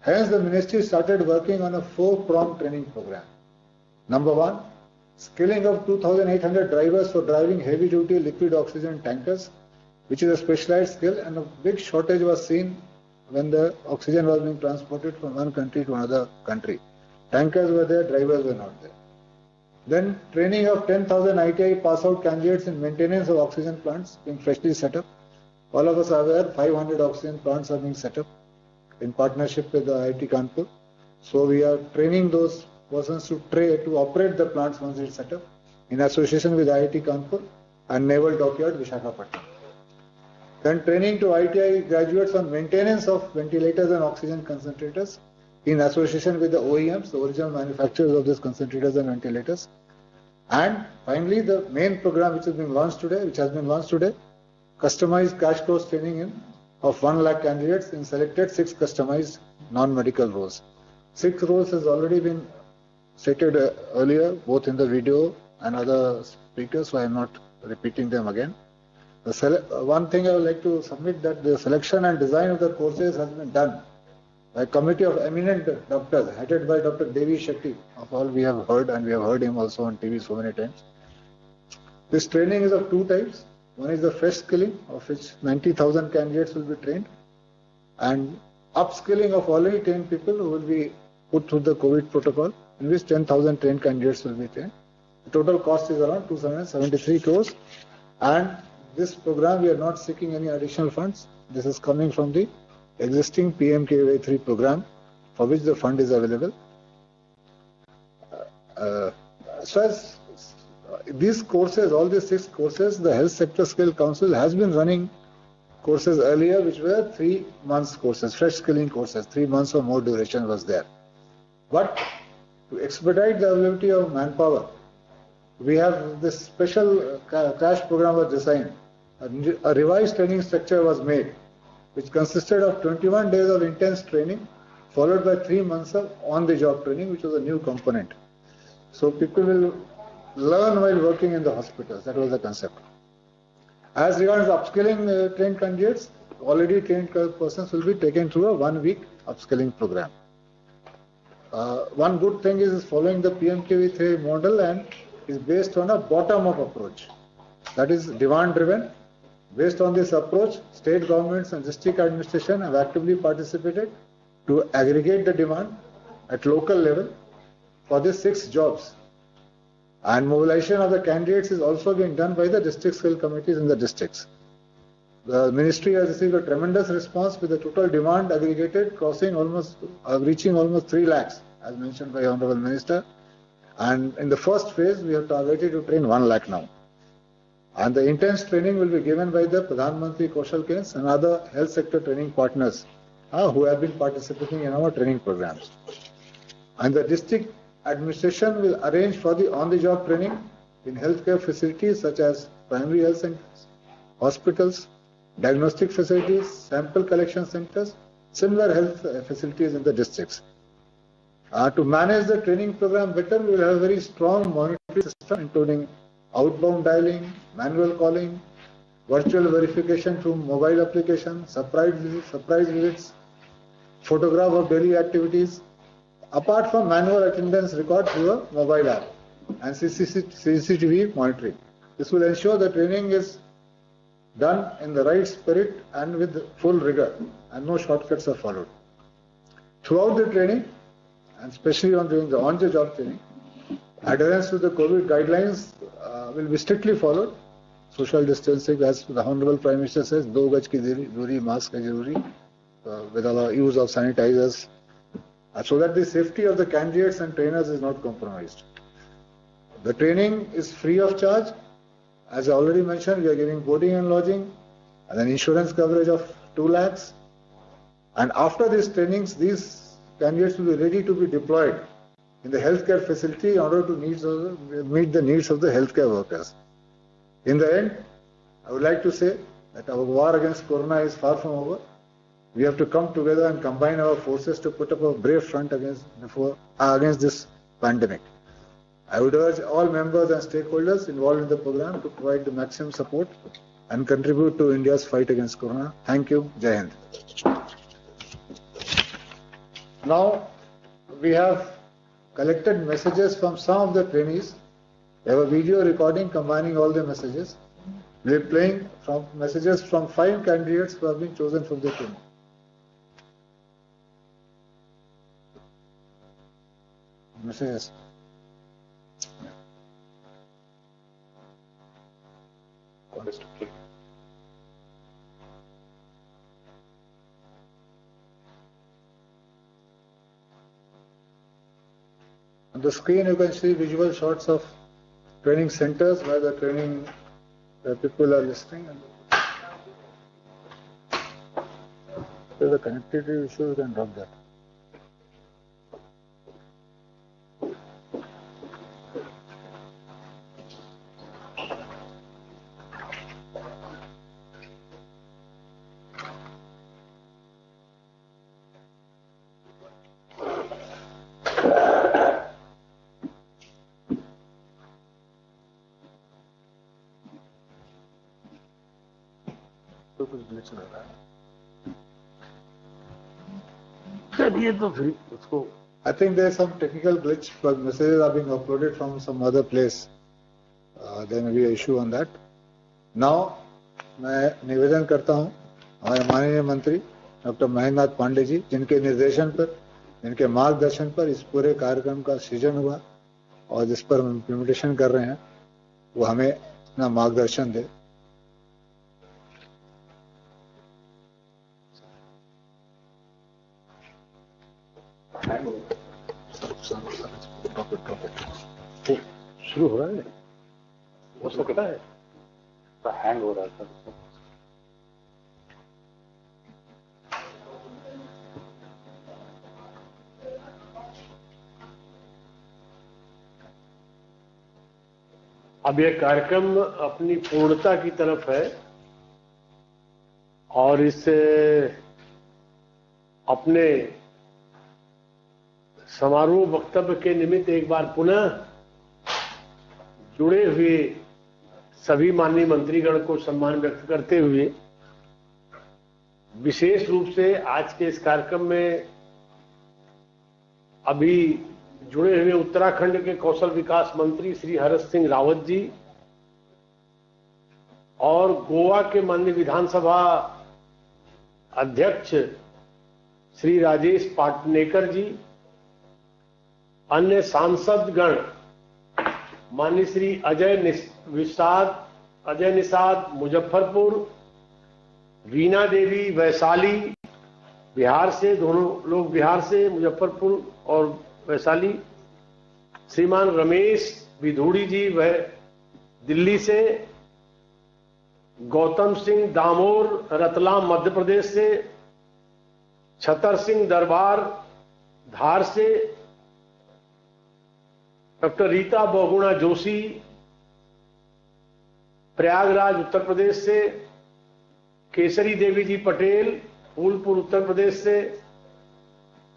Hence, the ministry started working on a 4-pronged training program. Number 1, skilling of 2,800 drivers for driving heavy-duty liquid oxygen tankers, which is a specialized skill, and a big shortage was seen when the oxygen was being transported from one country to another country. Tankers were there, drivers were not there. Then training of 10,000 ITI pass-out candidates in maintenance of oxygen plants being freshly set up, all of us are aware 500 oxygen plants are being set up in partnership with the IIT Kanpur. So we are training those persons to operate the plants once it's set up in association with IIT Kanpur and Naval Dockyard Visakhapatnam. Then training to ITI graduates on maintenance of ventilators and oxygen concentrators in association with the OEMs, the original manufacturers of these concentrators and ventilators. And finally, the main program which has been launched today, customized crash course training of 1 lakh candidates in selected 6 customized non-medical roles. 6 roles has already been stated earlier, both in the video and other speakers, so I am not repeating them again. One thing I would like to submit that the selection and design of the courses has been done by a committee of eminent doctors headed by Dr. Devi Shetty, of all we have heard, and we have heard him also on TV so many times. This training is of 2 types. One is the fresh skilling, of which 90,000 candidates will be trained, and upskilling of already trained people who will be put through the COVID protocol, in which 10,000 trained candidates will be trained. The total cost is around 273 crores, and this program we are not seeking any additional funds. This is coming from the existing PMKY3 program, for which the fund is available. So as these courses, all these 6 courses, the Health Sector Skill Council has been running courses earlier, which were 3 months courses, fresh skilling courses, 3 months or more duration was there. But to expedite the availability of manpower, we have this special crash program was designed. A revised training structure was made, which consisted of 21 days of intense training, followed by 3 months of on-the-job training, which was a new component. So people will learn while working in the hospitals. That was the concept. As regards upskilling trained candidates, already trained persons will be taken through a 1-week upskilling program. One good thing is following the PMKV3 model and is based on a bottom-up approach. That is demand-driven. Based on this approach, state governments and district administration have actively participated to aggregate the demand at local level for these 6 jobs. And mobilization of the candidates is also being done by the district skill committees in the districts. The ministry has received a tremendous response, with the total demand aggregated reaching almost 3 lakhs, as mentioned by Honorable Minister. And in the first phase, we have targeted to train 1 lakh now. And the intense training will be given by the Pradhan Mantri Kaushal Kendras and other health sector training partners who have been participating in our training programs. And the district administration will arrange for the on-the-job training in healthcare facilities such as primary health centers, hospitals, diagnostic facilities, sample collection centers, similar health facilities in the districts. To manage the training program better, we will have a very strong monitoring system, including outbound dialing, manual calling, virtual verification through mobile application, surprise visits, photograph of daily activities, apart from manual attendance record through a mobile app, and CCTV monitoring. This will ensure the training is done in the right spirit and with full rigor, and no shortcuts are followed. Throughout the training, and especially during the on-the-job training, adherence to the COVID guidelines will be strictly followed. Social distancing, as the Honorable Prime Minister says, 2 gaj ki duri, mask hai zaruri, with our use of sanitizers, so that the safety of the candidates and trainers is not compromised. The training is free of charge. As I already mentioned, we are giving boarding and lodging, and an insurance coverage of 2 lakhs. And after these trainings, these candidates will be ready to be deployed in the healthcare facility in order to meet the needs of the healthcare workers. In the end, I would like to say that our war against Corona is far from over. We have to come together and combine our forces to put up a brave front against this pandemic. I would urge all members and stakeholders involved in the program to provide the maximum support and contribute to India's fight against Corona. Thank you. Jai Hind. Now, we have collected messages from some of the trainees. We have a video recording combining all the messages. We are playing from messages from 5 candidates who have been chosen from the training. Messages. On the screen, you can see visual shots of training centers where the training people are listening. If there's a connectivity issue, you can drop that. कुछ ग्लिच लग रहा है।
चलिए तो फिर उसको
I think there is some technical glitch, but messages are being uploaded from some other place. There may be an issue on that. Now, मैं निवेदन करता हूं हमारे माननीय मंत्री डॉक्टर महेंद्र नाथ पांडे जी, जिनके निर्देशन पर, जिनके मार्गदर्शन पर इस पूरे कार्यक्रम का सृजन हुआ और जिस पर हम इम्प्लीमेंटेशन कर रहे हैं, वो हमें अपना मार्गदर्शन दे।
शुरू हो रहा है, हो सकता है हैंग हो रहा था। अब यह कार्यक्रम अपनी पूर्णता की तरफ है और इस अपने समारोह वक्तव्य के निमित्त एक बार पुनः जुड़े हुए सभी माननीय मंत्रीगण को सम्मान व्यक्त करते हुए विशेष रूप से आज के इस कार्यक्रम में अभी जुड़े हुए उत्तराखंड के कौशल विकास मंत्री श्री हरक सिंह रावत जी और गोवा के माननीय विधानसभा अध्यक्ष श्री राजेश पाटनेकर जी, अन्य सांसदगण माननीय श्री अजय निषाद मुजफ्फरपुर, वीणा देवी वैशाली बिहार से, दोनों लोग बिहार से, मुजफ्फरपुर और वैशाली, श्रीमान रमेश विधूड़ी जी वह दिल्ली से, गौतम सिंह दामोर रतलाम मध्य प्रदेश से, छतर सिंह दरबार धार से, डॉक्टर रीता बहुगुणा जोशी प्रयागराज उत्तर प्रदेश से, केसरी देवी जी पटेल फूलपुर उत्तर प्रदेश से,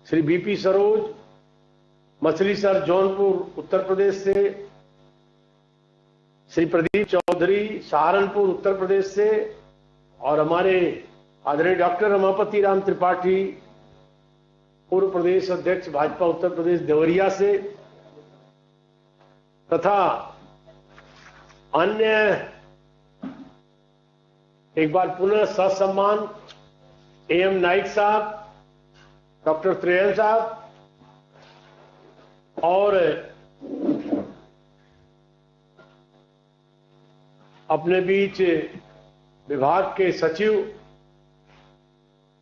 श्री बीपी सरोज मछलीसर जौनपुर उत्तर प्रदेश से, श्री प्रदीप चौधरी सहारनपुर उत्तर प्रदेश से और हमारे आदरणीय डॉक्टर रमापति राम त्रिपाठी पूर्व प्रदेश अध्यक्ष भाजपा उत्तर प्रदेश देवरिया से तथा अन्य एक बार पुनः ससम्मान एम नाइक साहब, डॉक्टर त्रेयन साहब और अपने बीच विभाग के सचिव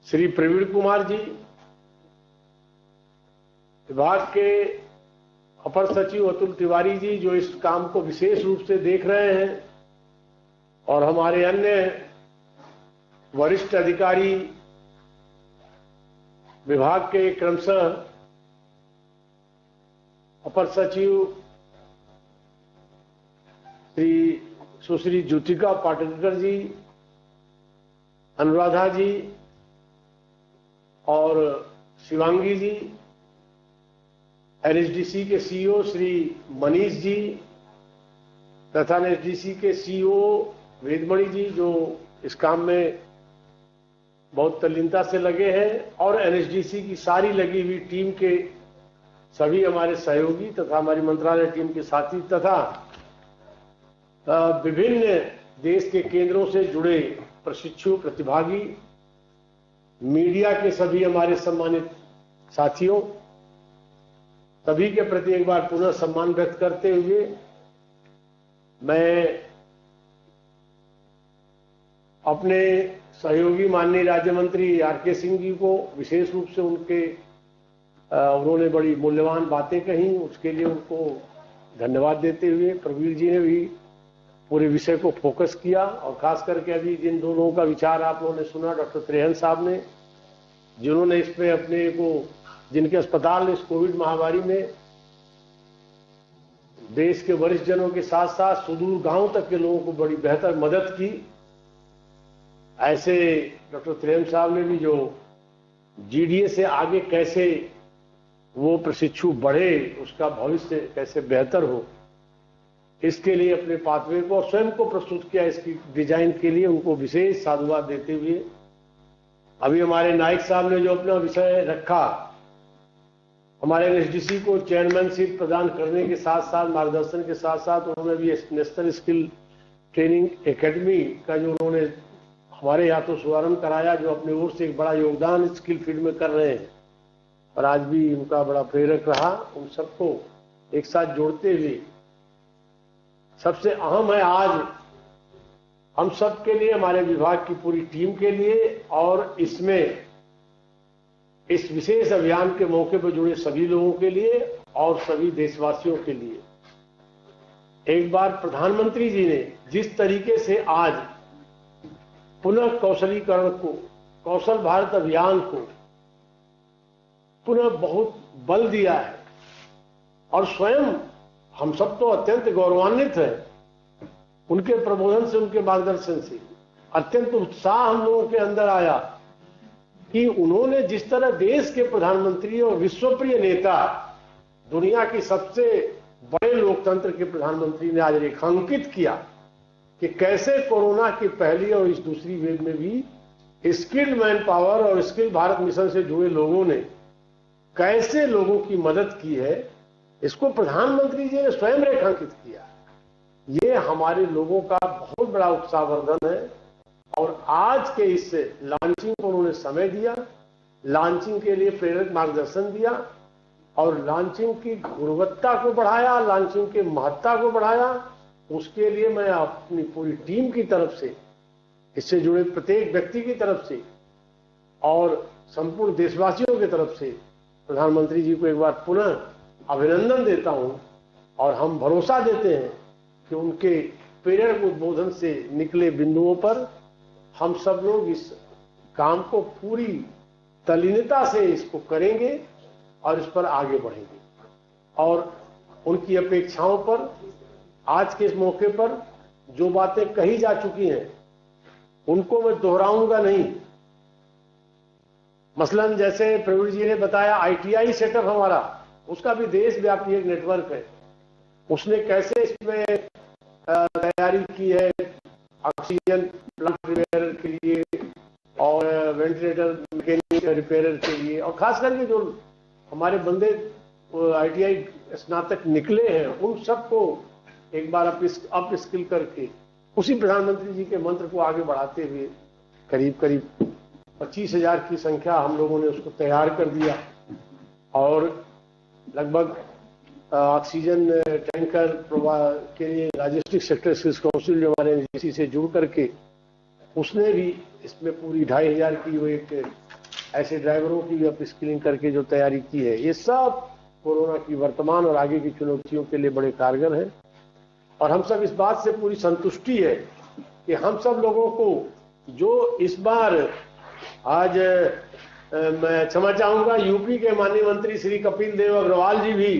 श्री प्रवीण कुमार जी, विभाग के अपर सचिव अतुल तिवारी जी जो इस काम को विशेष रूप से देख रहे हैं और हमारे अन्य वरिष्ठ अधिकारी विभाग के क्रमशः अपर सचिव श्री सुश्री ज्योतिका पाटकर जी, अनुराधा जी और शिवांगी जी, एनएचडीसी के सीईओ श्री मनीष जी तथा एनएचडीसी के सीईओ वेदमणि जी जो इस काम में बहुत तल्लीनता से लगे हैं और एनएचडीसी की सारी लगी हुई टीम के सभी हमारे सहयोगी तथा हमारी मंत्रालय टीम के साथी तथा विभिन्न देश के केंद्रों से जुड़े प्रशिक्षु प्रतिभागी, मीडिया के सभी हमारे सम्मानित साथियों, सभी के प्रति एक बार पुनः सम्मान व्यक्त करते हुए मैं अपने सहयोगी माननीय राज्य मंत्री आरके सिंह जी को विशेष रूप से उनके उन्होंने बड़ी मूल्यवान बातें कही, उसके लिए उनको धन्यवाद देते हुए प्रवीर जी ने भी पूरे विषय को फोकस किया। और खास करके अभी जिन दो लोगों का विचार आप लोगों ने सुना, डॉक्टर त्रेहन साहब ने, जिन्होंने इसमें अपने को, जिनके अस्पताल ने इस कोविड महामारी में देश के वरिष्ठ जनों के साथ साथ सुदूर गांव तक के लोगों को बड़ी बेहतर मदद की, ऐसे डॉक्टर त्रेहन साहब ने भी जो जीडीए से आगे कैसे वो प्रशिक्षु बढ़े, उसका भविष्य कैसे बेहतर हो, इसके लिए अपने पाथवे को और स्वयं को प्रस्तुत किया, इसकी डिजाइन के लिए उनको विशेष साधुवाद देते हुए अभी हमारे नाइक साहब ने जो अपना विषय रखा, हमारे एनएसडीसी को चेयरमैनशिप प्रदान करने के साथ साथ, मार्गदर्शन के साथ साथ, उन्होंने भी नेशनल स्किल ट्रेनिंग एकेडमी का जो उन्होंने हमारे यहाँ तो शुभारंभ कराया, जो अपनी ओर से एक बड़ा योगदान स्किल फील्ड में कर रहे हैं और आज भी उनका बड़ा प्रेरक रहा। उन सबको एक साथ जोड़ते हुए सबसे अहम है आज हम सब के लिए, हमारे विभाग की पूरी टीम के लिए और इसमें इस विशेष अभियान के मौके पर जुड़े सभी लोगों के लिए और सभी देशवासियों के लिए एक बार प्रधानमंत्री जी ने जिस तरीके से आज पुनः कौशलीकरण को, कौशल भारत अभियान को पुनः बहुत बल दिया है और स्वयं हम सब तो अत्यंत गौरवान्वित हैं उनके प्रबोधन से, उनके मार्गदर्शन से। अत्यंत उत्साह हम लोगों के अंदर आया कि उन्होंने जिस तरह देश के प्रधानमंत्री और विश्वप्रिय नेता, दुनिया की सबसे बड़े लोकतंत्र के प्रधानमंत्री ने आज रेखांकित किया कि कैसे कोरोना की पहली और इस दूसरी वेव में भी स्किल्ड मैन पावर और स्किल भारत मिशन से जुड़े लोगों ने कैसे लोगों की मदद की है, इसको प्रधानमंत्री जी ने स्वयं रेखांकित किया। ये हमारे लोगों का बहुत बड़ा उत्साहवर्धन है और आज के इस लॉन्चिंग को उन्होंने समय दिया, लॉन्चिंग के लिए प्रेरक मार्गदर्शन दिया और लॉन्चिंग की गुणवत्ता को बढ़ाया, लॉन्चिंग के महत्ता को बढ़ाया। उसके लिए मैं अपनी पूरी टीम की तरफ से, इससे जुड़े प्रत्येक व्यक्ति की तरफ से और संपूर्ण देशवासियों की तरफ से प्रधानमंत्री जी को एक बार पुनः अभिनंदन देता हूं और हम भरोसा देते हैं कि उनके प्रेरक उद्बोधन से निकले बिंदुओं पर हम सब लोग इस काम को पूरी तल्लीनता से इसको करेंगे और इस पर आगे बढ़ेंगे और उनकी अपेक्षाओं पर आज के इस मौके पर जो बातें कही जा चुकी हैं उनको मैं दोहराऊंगा नहीं। मसलन जैसे प्रवीण जी ने बताया आईटीआई सेटअप हमारा, उसका भी देशव्यापी एक नेटवर्क है, उसने कैसे इसमें तैयारी की है ऑक्सीजन प्लांट रिपेयर के लिए और वेंटिलेटर मैकेनिक रिपेयर के लिए, और खास करके जो हमारे बंदे आईटीआई स्नातक निकले हैं उन सबको एक बार अप स्किल करके उसी प्रधानमंत्री जी के मंत्र को आगे बढ़ाते हुए करीब करीब 25,000 की संख्या हम लोगों ने उसको तैयार कर दिया और लगभग ऑक्सीजन टैंकर के लिए लॉजिस्टिक सेक्टर स्किल्स काउंसिल जो हमारे एनजीसी से जुड़ करके उसने भी इसमें पूरी 2,500 की वो एक ऐसे ड्राइवरों की भी अप स्किलिंग करके जो तैयारी की है। ये सब कोरोना की वर्तमान और आगे की चुनौतियों के लिए बड़े कारगर है और हम सब इस बात से पूरी संतुष्टि है कि हम सब लोगों को जो इस बार आज मैं क्षमा चाहूंगा यूपी के माननीय मंत्री श्री कपिल देव अग्रवाल जी भी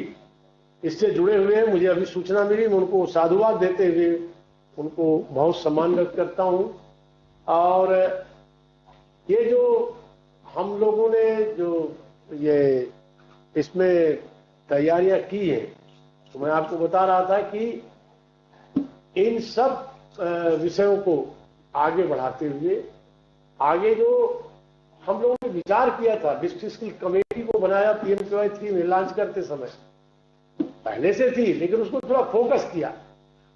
इससे जुड़े हुए हैं, मुझे अभी सूचना मिली, मैं उनको साधुवाद देते हुए उनको बहुत सम्मान व्यक्त करता हूं। और ये जो हम लोगों ने जो ये इसमें तैयारियां की हैं तो मैं आपको बता रहा था कि इन सब विषयों को आगे बढ़ाते हुए आगे जो हम लोगों ने विचार किया था, डिस्ट्रिक्ट स्किल कमेटी को बनाया पीएमकेवाई 3 में लॉन्च करते समय, पहले से थी लेकिन उसको थोड़ा फोकस किया।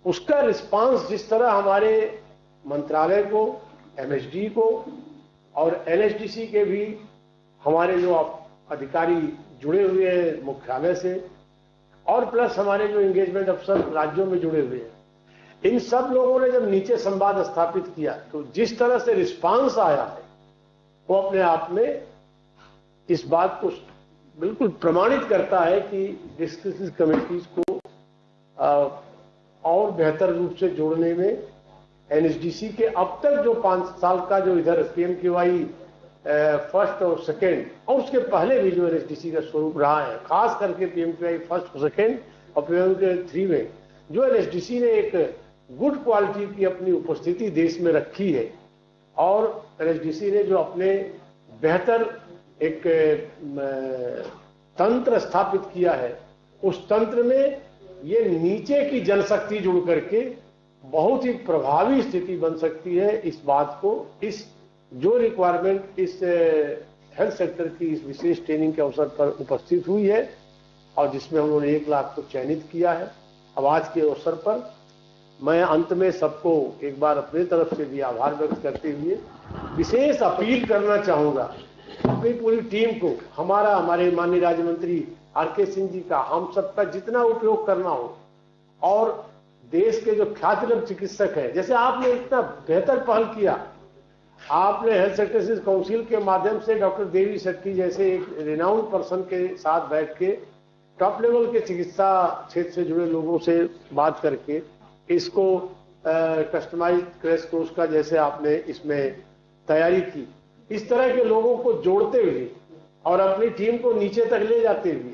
उसका रिस्पांस जिस तरह हमारे मंत्रालय को, एमएसडी को और एनएचडीसी के भी हमारे जो अधिकारी जुड़े हुए हैं मुख्यालय से और प्लस हमारे जो एंगेजमेंट अफसर राज्यों में जुड़े हुए हैं, इन सब लोगों ने जब नीचे संवाद स्थापित किया तो जिस तरह से रिस्पांस आया है वो अपने आप में इस बात को बिल्कुल प्रमाणित करता है कि डिस्कशन कमेटीज को और बेहतर रूप से जोड़ने में एनएचडीसी के अब तक जो 5 साल का जो इधर पीएमकेवाई फर्स्ट और सेकेंड और उसके पहले भी जो एनएचडीसी का स्वरूप रहा है, खास करके पीएमकेवाई फर्स्ट और सेकेंड और पीएमकेवाई 3 में जो एनएचडीसी ने एक गुड क्वालिटी की अपनी उपस्थिति देश में रखी है और एनएचडीसी ने जो अपने बेहतर एक तंत्र स्थापित किया है, उस तंत्र में ये नीचे की जनशक्ति जुड़ करके बहुत ही प्रभावी स्थिति बन सकती है। इस बात को, इस जो रिक्वायरमेंट इस हेल्थ सेक्टर की इस विशेष ट्रेनिंग के अवसर पर उपस्थित हुई है और जिसमें हम लोगों ने 1 लाख को चयनित किया है। अब आज के अवसर पर मैं अंत में सबको एक बार अपनी तरफ से भी आभार व्यक्त करते हुए विशेष अपील करना चाहूंगा अपनी पूरी टीम को, हमारे माननीय राज्य मंत्री आरके सिंह जी का, हम सबका जितना उपयोग करना हो और देश के जो ख्यातिलंब चिकित्सक हैं, जैसे आपने इतना बेहतर पहल किया, आपने हेल्थ सेक्टर काउंसिल के माध्यम से डॉक्टर देवी शेट्टी जैसे एक रिनाउंड पर्सन के साथ बैठ के टॉप लेवल के चिकित्सा क्षेत्र से जुड़े लोगों से बात करके इसको कस्टमाइज्ड क्रैश कोर्स का जैसे आपने इसमें तैयारी की, इस तरह के लोगों को जोड़ते हुए और अपनी टीम को नीचे तक ले जाते हुए,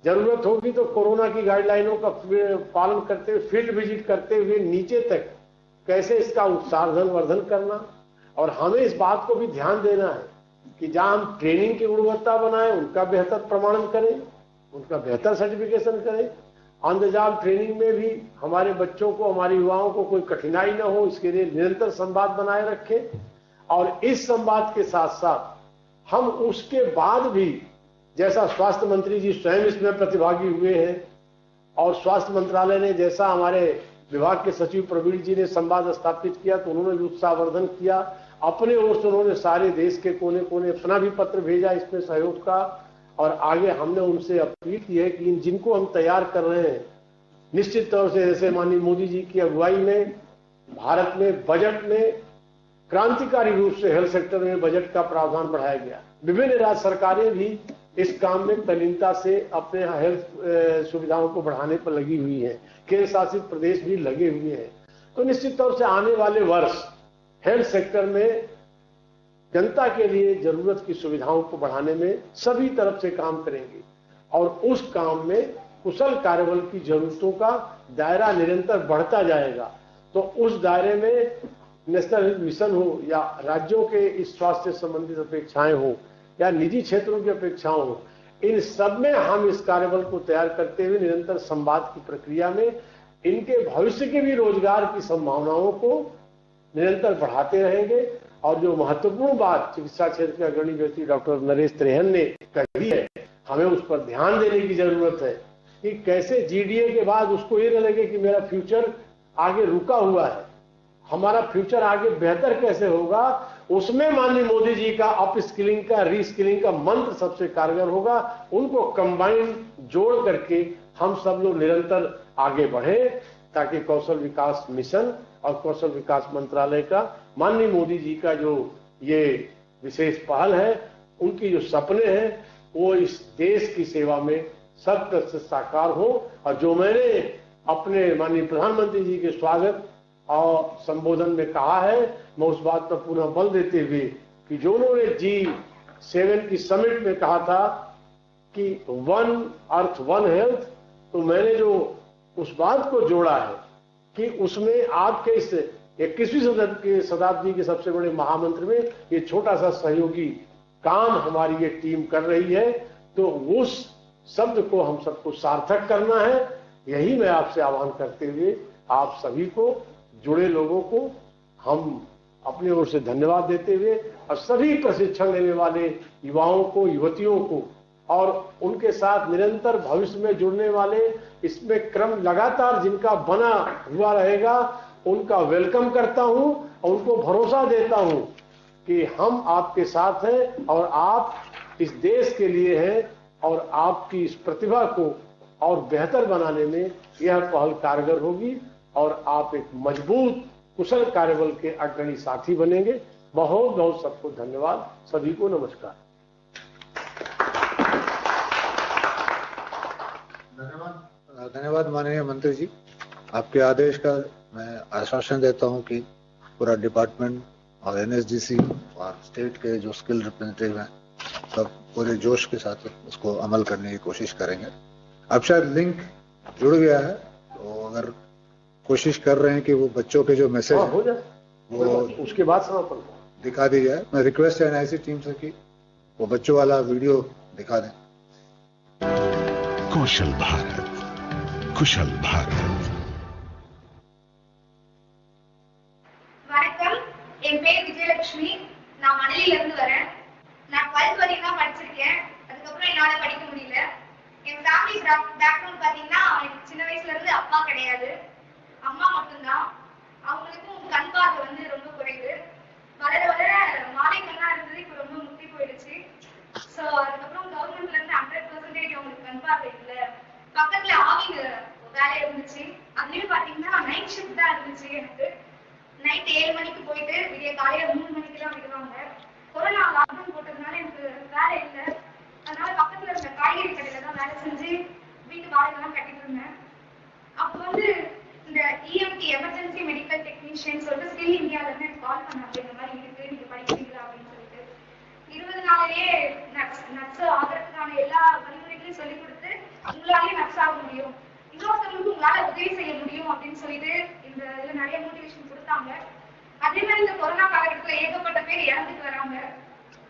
जरूरत होगी तो कोरोना की गाइडलाइनों का पालन करते हुए, फील्ड विजिट करते हुए नीचे तक कैसे इसका उत्साहवर्धन वर्धन करना। और हमें इस बात को भी ध्यान देना है कि जहां हम ट्रेनिंग की गुणवत्ता बनाएं, उनका बेहतर प्रमाणन करें, उनका बेहतर सर्टिफिकेशन करें। ऑन द जॉब ट्रेनिंग में भी हमारे बच्चों को, हमारे युवाओं को कोई कठिनाई न हो, इसके लिए निरंतर संवाद बनाए रखें। और इस संवाद के साथ साथ हम उसके बाद भी, जैसा स्वास्थ्य मंत्री जी स्वयं इसमें प्रतिभागी हुए हैं और स्वास्थ्य मंत्रालय ने, जैसा हमारे विभाग के सचिव प्रवीण जी ने संवाद स्थापित किया, तो उन्होंने भी उत्साहवर्धन किया। अपने ओर से उन्होंने सारे देश के कोने कोने अपना भी पत्र भेजा इसमें सहयोग का। और आगे हमने उनसे अपील की है कि जिनको हम तैयार कर रहे हैं, निश्चित तौर से जैसे माननीय मोदी जी की अगुवाई में भारत में बजट में क्रांतिकारी रूप से हेल्थ सेक्टर में बजट का प्रावधान बढ़ाया गया। विभिन्न राज्य सरकारें भी इस काम में तल्लीनता से अपने हेल्थ सुविधाओं को बढ़ाने पर लगी हुई है, केंद्र शासित प्रदेश भी लगे हुए हैं। तो निश्चित तौर से आने वाले वर्ष हेल्थ सेक्टर में जनता के लिए जरूरत की सुविधाओं को बढ़ाने में सभी तरफ से काम करेंगे और उस काम में कुशल कार्यबल की जरूरतों का दायरा निरंतर बढ़ता जाएगा। तो उस दायरे में नेशनल हेल्थ मिशन हो या राज्यों के इस स्वास्थ्य से संबंधित अपेक्षाएं हो या निजी क्षेत्रों की अपेक्षाएं हो, इन सब में हम इस कार्यबल को तैयार करते हुए निरंतर संवाद की प्रक्रिया में इनके भविष्य के भी रोजगार की संभावनाओं को निरंतर बढ़ाते रहेंगे। और जो महत्वपूर्ण बात चिकित्सा क्षेत्र के अग्रणी व्यक्ति डॉक्टर नरेश त्रेहन ने कही है, हमें उस पर ध्यान देने की जरूरत है कि कैसे जीडीए के बाद उसको ये न लगे कि मेरा फ्यूचर आगे रुका हुआ है, हमारा फ्यूचर आगे बेहतर कैसे होगा। उसमें माननीय मोदी जी का अप स्किलिंग का, रीस्किलिंग का मंत्र सबसे कारगर होगा। उनको कंबाइन जोड़ करके हम सब लोग निरंतर आगे बढ़े ताकि कौशल विकास मिशन और कौशल विकास मंत्रालय का, माननीय मोदी जी का जो ये विशेष पहल है, उनकी जो सपने हैं, वो इस देश की सेवा में सब तरह से साकार हो। और जो मैंने अपने माननीय प्रधानमंत्री जी के स्वागत और संबोधन में कहा है, मैं उस बात पर पुनः बल देते हुए कि जो उन्होंने G7 की समिट में कहा था कि 1 अर्थ 1 हेल्थ, तो मैंने जो उस बात को जोड़ा है कि उसमें आपके इस 21वीं शताब्दी के सबसे बड़े महामंत्र में ये छोटा सा सहयोगी काम हमारी ये टीम कर रही है, तो उस शब्द को हम सबको सार्थक करना है। यही मैं आपसे आह्वान करते हुए आप सभी को, जुड़े लोगों को हम अपनी ओर से धन्यवाद देते हुए और सभी प्रशिक्षण लेने वाले युवाओं को, युवतियों को और उनके साथ निरंतर भविष्य में जुड़ने वाले, इसमें क्रम लगातार जिनका बना हुआ रहेगा, उनका वेलकम करता हूं और उनको भरोसा देता हूं कि हम आपके साथ हैं और आप इस देश के लिए हैं और आपकी इस प्रतिभा को और बेहतर बनाने में यह पहल कारगर होगी और आप एक मजबूत कुशल कार्यबल के अग्रणी साथी बनेंगे। बहुत बहुत सबको धन्यवाद, सभी को नमस्कार।
मंत्री जी, आपके आदेश का मैं आश्वासन देता हूं कि पूरा डिपार्टमेंट और एनएसडीसी और स्टेट के जो स्किल रिप्रेजेंटेटिव हैं सब पूरे जोश के साथ उसको अमल करने की कोशिश करेंगे। अब शायद लिंक जुड़ गया है, तो अगर कोशिश कर रहे हैं कि वो बच्चों के जो मैसेज
हो जाए
वो
उसके बाद समापन
दिखा दी जाए। मैं रिक्वेस्ट है एनआईसी टीम से कि वो बच्चों वाला वीडियो दिखा दें।
कौशल भारत, कुशल भारत।
வணக்கம், என் பேர் விஜயலட்சுமி. நான் மணலில இருந்து வரேன். நான் 12th வரைக்கும் தான் படிச்சிருக்கேன். அதுக்கப்புறம் என்னால படிக்க முடியல. என் ஃபேமிலி பேக்ரவுண்ட் பாத்தீங்கன்னா, எனக்கு சின்ன வயசுல இருந்து அப்பா கிடையாது, அம்மா மட்டும்தான். அவங்களுக்கும் கண் பார்வை வந்து ரொம்ப குறைவு. வளர வளர மாலை கண்ணா இருந்தது, இப்போ ரொம்ப முத்தி போயிடுச்சு. ஸோ அதுக்கப்புறம் கவர்மெண்ட்ல இருந்து 100% அவங்களுக்கு கண் பார்வை இல்லை. பக்கத்துல ஆவிங்க வேலை இருந்துச்சு, அதுலயும் பாத்தீங்கன்னா நைட் ஷிஃப்ட் தான் இருந்துச்சு. எனக்கு நைட் 7 மணிக்கு போயிட்டு விடிய காலையில 3 மணிக்கெல்லாம் விடுவாங்க. கொரோனா லாக்டவுன் போட்டதுனால எனக்கு வேலை இல்லை. அதனால பக்கத்துல இருந்த காய்கறி கடையில தான் வேலை செஞ்சு வீட்டு வாடகைலாம் கட்டிட்டு இருந்தேன். அப்போ வந்து இந்த இஎம்டி எமர்ஜென்சி மெடிக்கல் டெக்னீஷியன் சொல்லிட்டு ஸ்கில் இந்தியால இருந்து எனக்கு கால் பண்ணாங்க, இந்த மாதிரி இருக்கு, நீங்க படிக்கிறீங்களா அப்படின்னு சொல்லிட்டு. 20 நாளிலேயே நர்ஸ் ஆகிறதுக்கான எல்லா வழிமுறைகளையும் சொல்லி கொடுத்து, உங்களாலேயே நர்ஸ் ஆக முடியும், இன்னொருத்தவங்களுக்கு உங்களால உதவி செய்ய முடியும் அப்படின்னு சொல்லிட்டு இந்த இதுல நிறைய மோட்டிவேஷன் கொடுத்தாங்க. அதே மாதிரி இந்த கொரோனா காலகட்டத்துல ஏகப்பட்ட பேர் இறந்துட்டு வராங்க.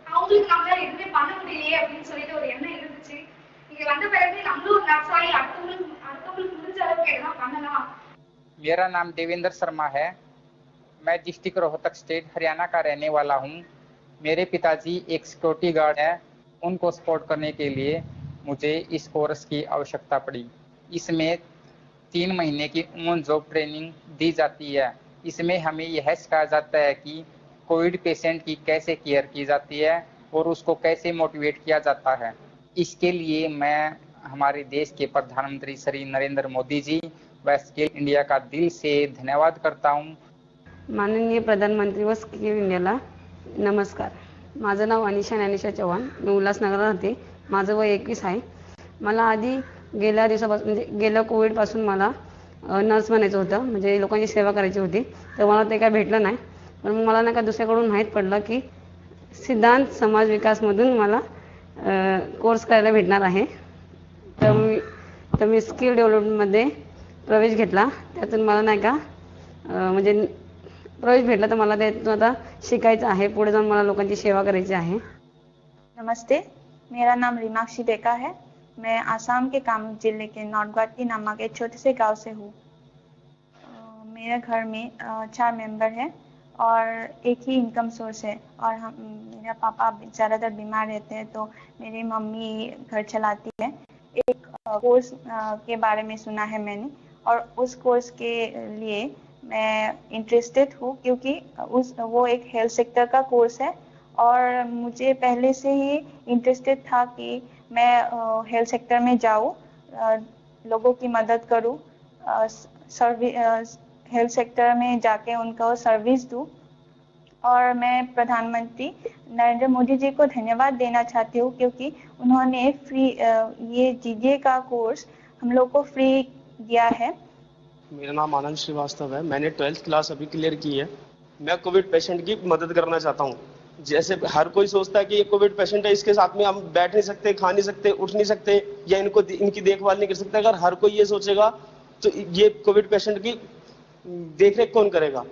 அவங்களுக்கு நம்மளால எதுவுமே பண்ண முடியலையே அப்படின்னு சொல்லிட்டு ஒரு எண்ணம் இருந்துச்சு. இங்க வந்த பிறகு நம்மளும் ஒரு நர்ஸ் ஆகி அடுத்தவங்களுக்கு முடிஞ்ச அளவுக்கு எல்லாம் பண்ணலாம்.
मेरा नाम देवेंद्र शर्मा है। मैं डिस्ट्रिक्ट रोहतक स्टेट हरियाणा का रहने वाला हूं। मेरे पिताजी एक सिक्योरिटी गार्ड है, उनको सपोर्ट करने के लिए मुझे इस कोर्स की आवश्यकता पड़ी। इसमें 3 महीने की ऑन जॉब ट्रेनिंग दी जाती है। इसमें हमें यह सिखाया जाता है कि कोविड पेशेंट की कैसे केयर की जाती है और उसको कैसे मोटिवेट किया जाता है। इसके लिए मैं हमारे देश के प्रधानमंत्री श्री नरेंद्र मोदी जी व स्किल इंडिया का दिल से धन्यवाद करता हूँ।
माननीय प्रधानमंत्री व स्किल इंडियाला नमस्कार. माझं नाव अनिशा ज्ञानेश्वर चव्हाण. मी उल्हासनगरला राहते. माझं वय 21 आहे. मला आधी गेल्या दिवसापासून म्हणजे गेल्या कोविडपासून मला नर्स बनायचं होतं, म्हणजे लोकांची सेवा करायची होती. तर मला ते काय भेटलं नाही. पण मला नाही का दुसऱ्याकडून माहीत पडलं की सिद्धांत समाज विकासमधून मला कोर्स करायला भेटणार आहे. तर मी स्किल डेव्हलपमेंटमध्ये प्रवेश घेतला. त्यातून मला नाही का म्हणजे प्रवेश भेटला, तर मला त्यातून आता शिकायचं आहे. पुढे जाऊन मला लोकांची सेवा करायची आहे.
नमस्ते, मेरा नाम रीमाक्षी बेका है। मैं आसाम के कामरूप जिले के नॉर्थ गुवाहाटी नामक एक छोटे से गांव से हूँ। मेरे घर में 4 मेंबर हैं और एक ही इनकम सोर्स है। और मेरा पापा ज़्यादातर बीमार रहते हैं, तो मेरी मम्मी घर चलाती है। एक कोर्स के बारे में सुना है मैंने, और उस कोर्स के लिए मैं इंटरेस्टेड हूँ, क्योंकि वो एक हेल्थ सेक्टर का कोर्स है। और मुझे पहले से ही इंटरेस्टेड था कि मैं हेल्थ सेक्टर में जाऊँ, लोगों की मदद करूँ, हेल्थ सेक्टर में जाके उनको सर्विस दूँ। और मैं प्रधानमंत्री नरेंद्र मोदी जी को धन्यवाद देना चाहती हूँ, क्योंकि उन्होंने फ्री ये जीजे का कोर्स हम लोग को फ्री दिया है।
मेरा नाम आनंद श्रीवास्तव है। मैंने 12th क्लास अभी क्लियर की है। मैं कोविड पेशेंट की मदद करना चाहता हूँ। जैसे हर कोई सोचता है कि ये कोविड पेशेंट है, इसके साथ में हम बैठ नहीं सकते, खा नहीं सकते, उठ नहीं सकते, या इनकी देखभाल नहीं कर सकते। अगर हर कोई ये सोचेगा तो ये कोविड पेशेंट की देखरेख कौन करेगा?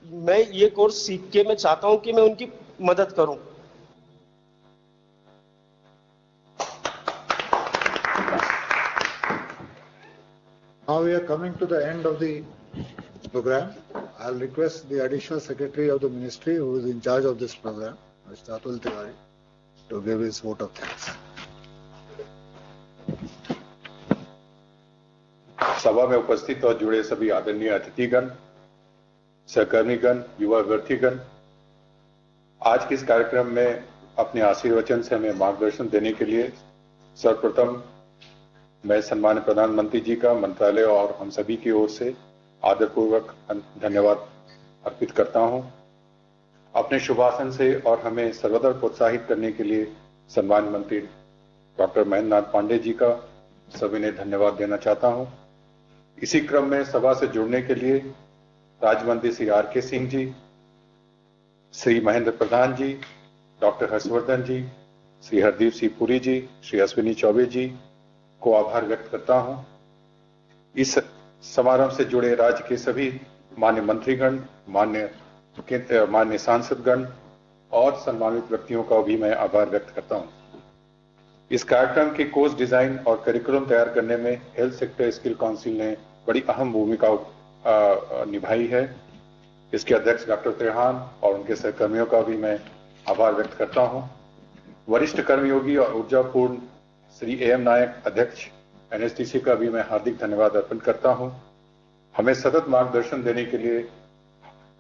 मैं ये कोर्स सीख के मैं चाहता हूँ कि मैं उनकी मदद करूँ।
Now we are coming to the end of the program. I'll request the additional secretary of the ministry who is in charge of this program, Mr. Atul Tiwari, to give his vote of thanks.
सभा में उपस्थित और जुड़े सभी आदरणीय अतिथिगण, सहकर्मीगण, युवा व्यक्तिगण, आज के इस कार्यक्रम में अपने आशीर्वचन से हमें मार्गदर्शन देने के लिए सर्वप्रथम मैं सम्मान्य प्रधानमंत्री जी का मंत्रालय और हम सभी की ओर से आदरपूर्वक धन्यवाद अर्पित करता हूं। अपने शुभासन से और हमें सर्वदा प्रोत्साहित करने के लिए सम्मान्य मंत्री डॉक्टर महेंद्र नाथ पांडे जी का सविनय धन्यवाद देना चाहता हूं। इसी क्रम में सभा से जुड़ने के लिए राज्य मंत्री श्री आर.के. सिंह जी, श्री महेंद्र प्रधान जी, डॉक्टर हर्षवर्धन जी, श्री हरदीप सिंह पुरी जी, श्री अश्विनी चौबे जी को आभार व्यक्त करता हूं। इस समारोह से जुड़े राज्य के सभी मान्य मंत्रीगण, मान्य सांसदगण और सम्मानित व्यक्तियों का भी मैं आभार व्यक्त करता हूं। इस कार्यक्रम के कोर्स डिजाइन और करिकुलम तैयार करने में हेल्थ सेक्टर स्किल काउंसिल ने बड़ी अहम भूमिका निभाई है। इसके अध्यक्ष डॉक्टर त्रेहान और उनके सहकर्मियों का भी मैं आभार व्यक्त करता हूं। वरिष्ठ कर्मयोगी और ऊर्जापूर्ण श्री A.M. नायक अध्यक्ष NSDC का भी मैं हार्दिक धन्यवाद अर्पण करता हूं। हमें सतत मार्गदर्शन देने के लिए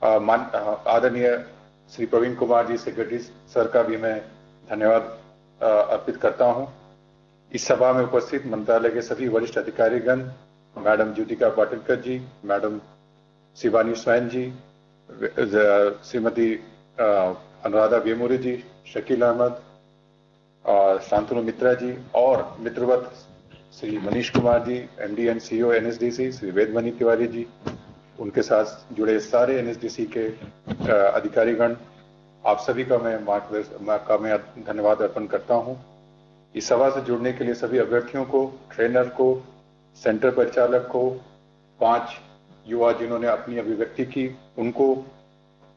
आदरणीय श्री प्रवीण कुमार जी सेक्रेटरी सर का भी मैं धन्यवाद अर्पित करता हूं। इस सभा में उपस्थित मंत्रालय के सभी वरिष्ठ अधिकारीगण, मैडम ज्योतिका पाटिलकर जी, मैडम शिवानी स्वयं जी, श्रीमती अनुराधा वेमूरी जी, शकील अहमद, शांतनु मित्रा जी और मित्रवत Shri Manish Kumar ji, MD and CEO NSDC, Shri Vedmani Tiwari ji, उनके साथ जुड़े सारे NSDC के अधिकारीगण, आप सभी का मैं धन्यवाद अर्पण करता हूं। इस सभा से जुड़ने के लिए सभी अभ्यर्थियों को, ट्रेनर को, सेंटर परिचालक को, 5 युवा जिन्होंने अपनी अभिव्यक्ति की, उनको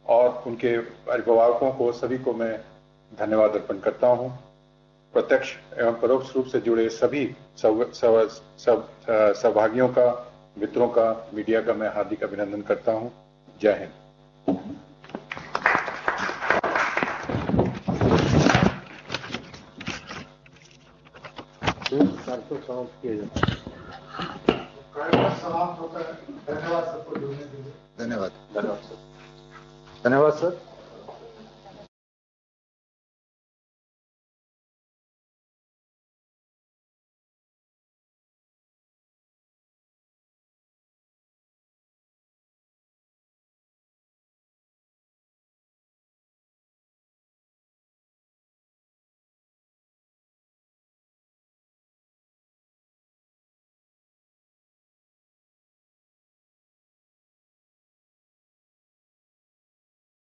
और उनके अभिभावकों को, सभी को मैं धन्यवाद अर्पण करता हूं। प्रत्यक्ष एवं परोक्ष रूप से जुड़े सभी सहभागियों का, मित्रों का, मीडिया का मैं हार्दिक अभिनंदन करता हूं। जय हिंद।
समाप्त होता है। धन्यवाद सबको जुड़ने के लिए। धन्यवाद सर।